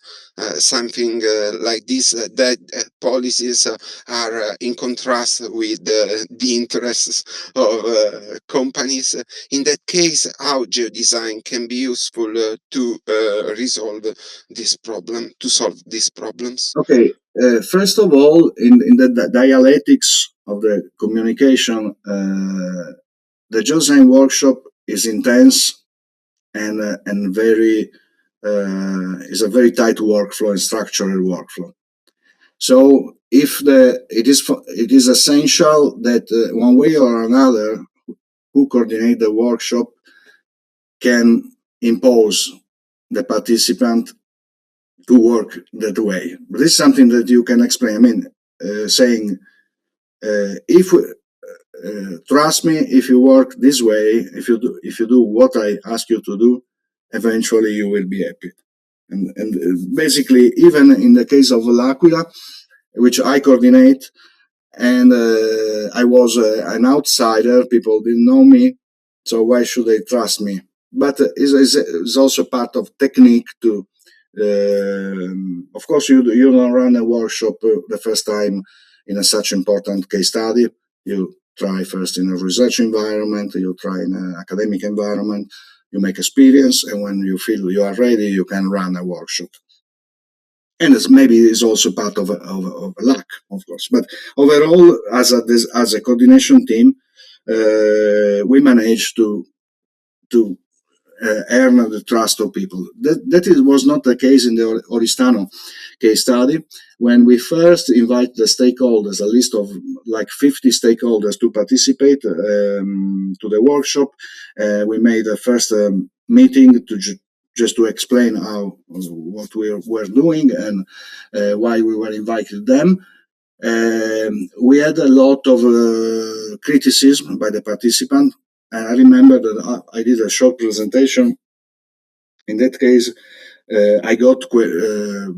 something like this, that policies are in contrast with the interests of companies. In that case, how geodesign can be useful to resolve this problem, to solve these problems? Okay. First of all, in the dialectics of the communication, the Geodesign workshop is intense and very is a very tight workflow and structured workflow. So if it is essential that one way or another, who coordinate the workshop can impose the participant to work that way. But this is something that you can explain. I mean, saying if trust me, if you work this way, if you do what I ask you to do, eventually you will be happy. And basically, even in the case of l'Aquila, which I coordinate, and I was an outsider, people didn't know me, so why should they trust me? But it's also part of technique to. Of course, you don't run a workshop the first time in a such important case study. You try first in a research environment, you try in an academic environment, you make experience, and when you feel you are ready, you can run a workshop. And it's also part of a luck, of course. But overall, as a coordination team, we managed to earn the trust of people. Was not the case in the Oristano case study. When we first invite the stakeholders, a list of like 50 stakeholders to participate to the workshop, we made a first meeting just to explain what we were doing and why we were inviting them. We had a lot of criticism by the participant. And I remember that I did a short presentation. In that case, I got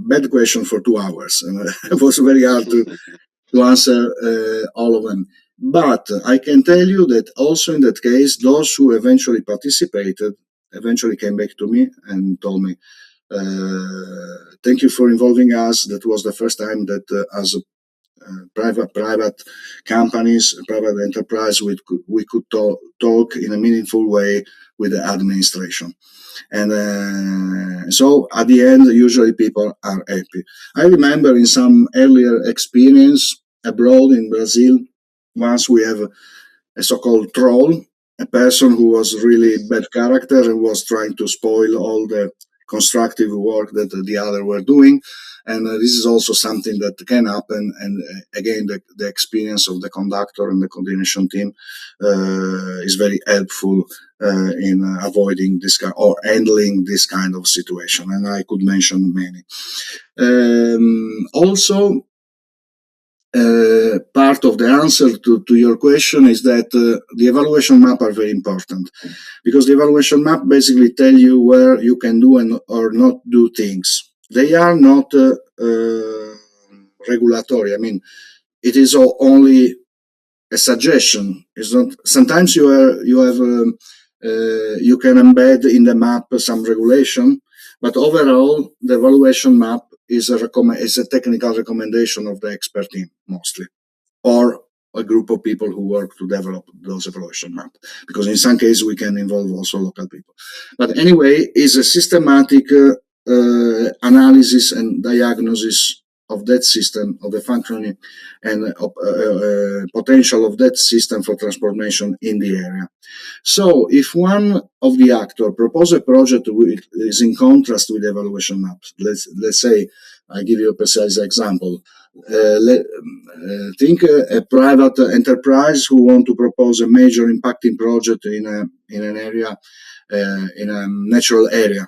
bad question for 2 hours, and it was very hard to answer all of them. But I can tell you that also in that case, those who eventually participated eventually came back to me and told me, thank you for involving us. That was the first time that as private companies, private enterprise, we could talk in a meaningful way with the administration. And so at the end, usually people are happy. I remember in some earlier experience abroad in Brazil, once we have a so-called troll, a person who was really bad character and was trying to spoil all the constructive work that the other were doing. And this is also something that can happen. And again, the experience of the conductor and the coordination team is very helpful in avoiding this kind or handling this kind of situation. And I could mention many. Also, part of the answer to your question is that the evaluation map are very important, because the evaluation map basically tell you where you can do or not do things. They are not regulatory. I mean, it is only a suggestion. It's not. Sometimes you can embed in the map some regulation, but overall, the evaluation map is a technical recommendation of the expert team mostly, or a group of people who work to develop those evaluation maps. Because in some cases we can involve also local people. But anyway, it's a systematic analysis and diagnosis of that system, of the functioning and potential of that system for transformation in the area. So if one of the actors propose a project which is in contrast with the evaluation maps, let's say, I give you a precise example. Think a private enterprise who want to propose a major impacting project in an area, in a natural area.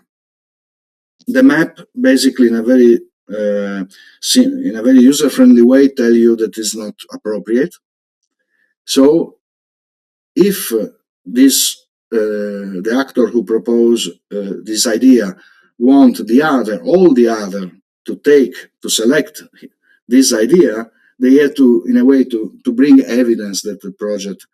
The map, basically, in a very in a very user-friendly way tell you that is not appropriate. So if the actor who proposed this idea want all the other to select this idea, they have to, in a way, to bring evidence that the project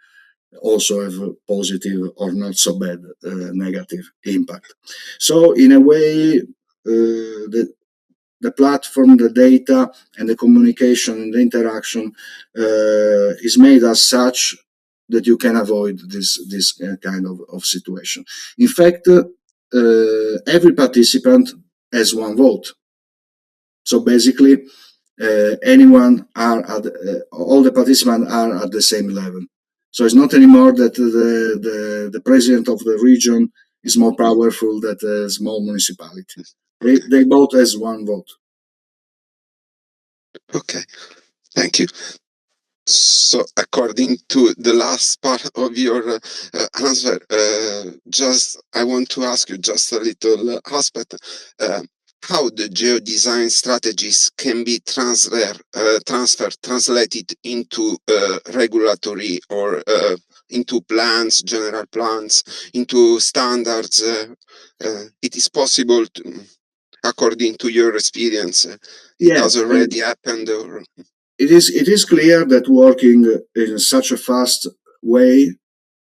also have a positive or not so bad negative impact. So in a way, the platform, the data, and the communication and the interaction is made as such that you can avoid this kind of situation. In fact, every participant has one vote. So basically, all the participants are at the same level. So it's not anymore that the president of the region is more powerful than a small municipality. They both has one vote. Okay, thank you. So, according to the last part of your answer, just I want to ask you just a little aspect. How the geodesign strategies can be translated into regulatory or into plans, general plans, into standards. It is possible to, according to your experience, it has already happened. Or it is clear that working in such a fast way,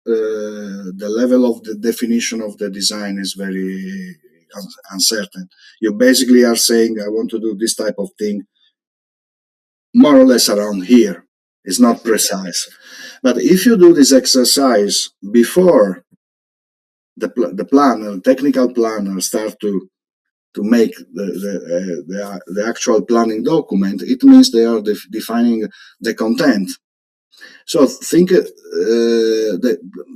the level of the definition of the design is very uncertain. You basically are saying, I want to do this type of thing more or less around here. It's not precise. But if you do this exercise before the planner, technical planner, start to make the actual planning document, it means they are defining the content. So think that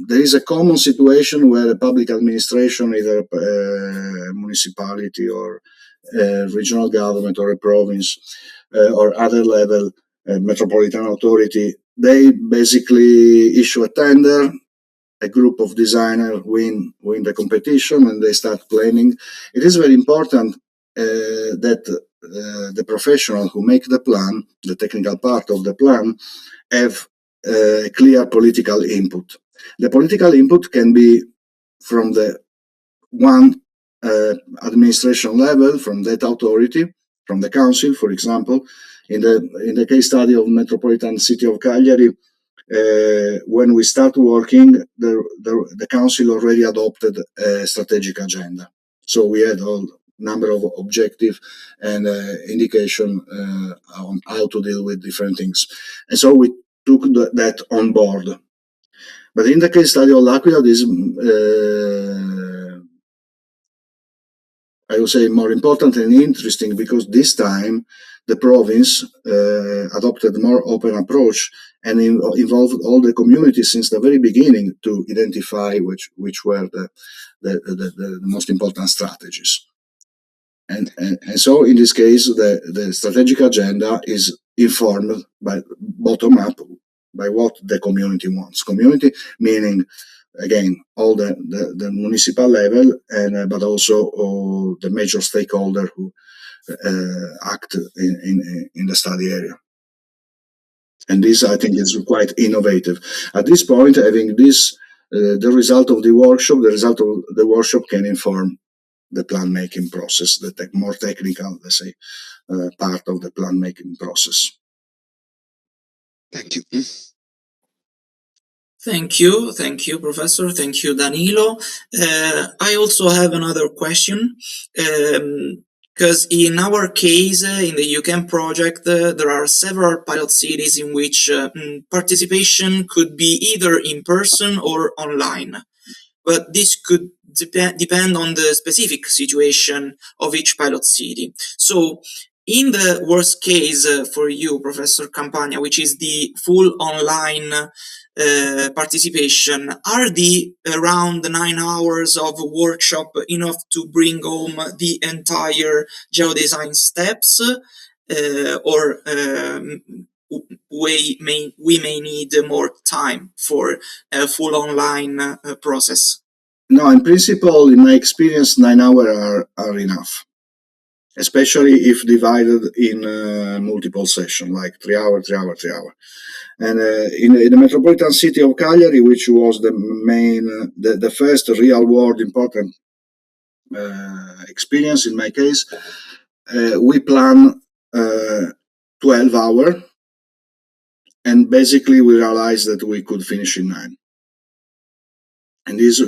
there is a common situation where a public administration, either a municipality or a regional government or a province or other level, metropolitan authority, they basically issue a tender. A group of designers win the competition and they start planning. It is very important that the professional who make the plan, the technical part of the plan, have clear political input. The political input can be from the one administration level, from that authority, from the council, for example. In the case study of Metropolitan City of Cagliari, when we start working, the council already adopted a strategic agenda. So we had a number of objectives and indication on how to deal with different things. And so we took that on board. But in the case study of l'Aquila, this I would say more important and interesting because this time the province adopted a more open approach and involved all the communities since the very beginning to identify which were the most important strategies. And so in this case, the strategic agenda is informed by bottom up by what the community wants. Community meaning, again, all the municipal level, and but also the major stakeholder who act in the study area. And this, I think, is quite innovative. At this point, having this, the result of the workshop can inform the plan making process, the more technical, let's say, part of the plan making process. thank you. Thank you, Professor. Thank you, Danilo. I also have another question. Because in our case, in the UCAM project, there are several pilot cities in which participation could be either in person or online. But this could depend on the specific situation of each pilot city. So, in the worst case for you, Professor Campagna, which is the full online participation, are the around 9 hours of workshop enough to bring home the entire geodesign steps, or we may need more time for a full online process? No, in principle, in my experience, 9 hours are enough. especially if divided in multiple sessions, like 3 hour, 3 hour, 3 hour. And in the metropolitan city of Cagliari, which was the main, the first real world important experience in my case, we plan 12 hours, and basically we realized that we could finish in 9. And this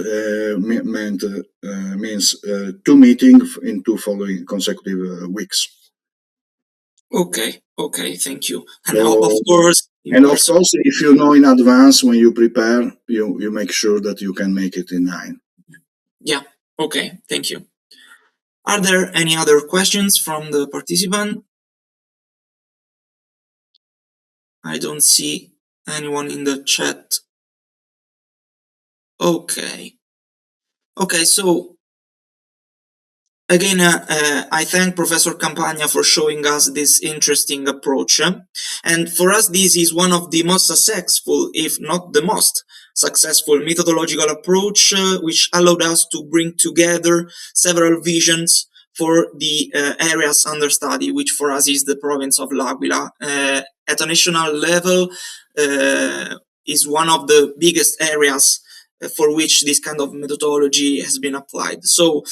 means 2 meetings in 2 following consecutive weeks. Okay, thank you. And So, of course, if you know in advance when you prepare, you make sure that you can make it in 9. Yeah, okay, thank you. Are there any other questions from the participant? I don't see anyone in the chat. Okay, so again, I thank Professor Campagna for showing us this interesting approach. And for us, this is one of the most successful, if not the most successful methodological approach, which allowed us to bring together several visions for the areas under study, which for us is the province of l'Aquila. At a national level, is one of the biggest areas for which this kind of methodology has been applied. So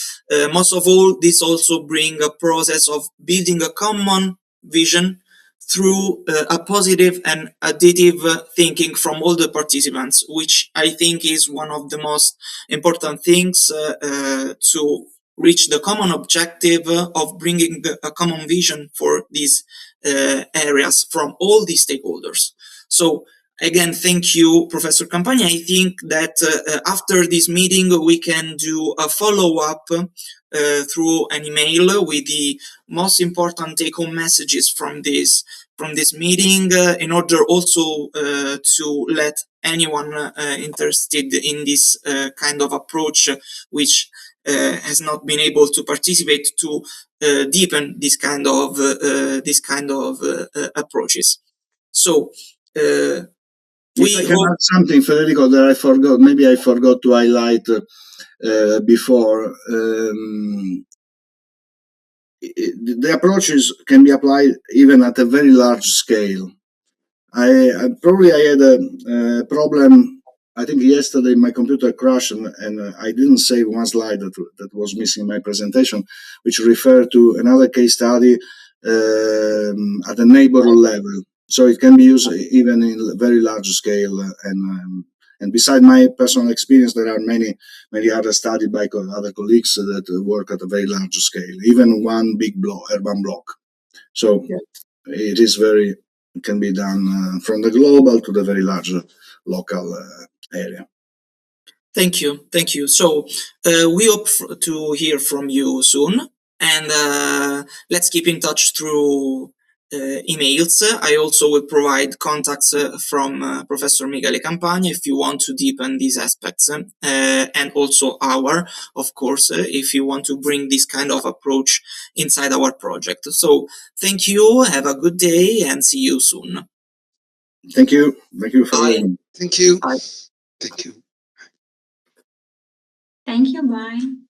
most of all, this also brings a process of building a common vision through a positive and additive thinking from all the participants, which I think is one of the most important things to reach the common objective of bringing a common vision for these areas from all the stakeholders. So again, thank you, Professor Campagna. I think that after this meeting, we can do a follow-up through an email with the most important take-home messages from this meeting, in order also to let anyone interested in this kind of approach, which has not been able to participate, to deepen this kind of approaches. So. If I can add something, Federico, that I forgot, maybe I forgot to highlight before. The approaches can be applied even at a very large scale. I had a problem. I think yesterday my computer crashed and I didn't save one slide that was missing in my presentation, which referred to another case study at a neighborhood level. So it can be used even in very large scale. And beside my personal experience, there are many other studies by other colleagues that work at a very large scale, even one big urban block. So it is it can be done from the global to the very large local area. Thank you. So we hope to hear from you soon, and let's keep in touch through emails. I also will provide contacts from Professor Michele Campagna if you want to deepen these aspects, and also of course, if you want to bring this kind of approach inside our project. So thank you, have a good day, and see you soon. Thank you for having me. Thank you. Bye. Thank you. Thank you. Bye.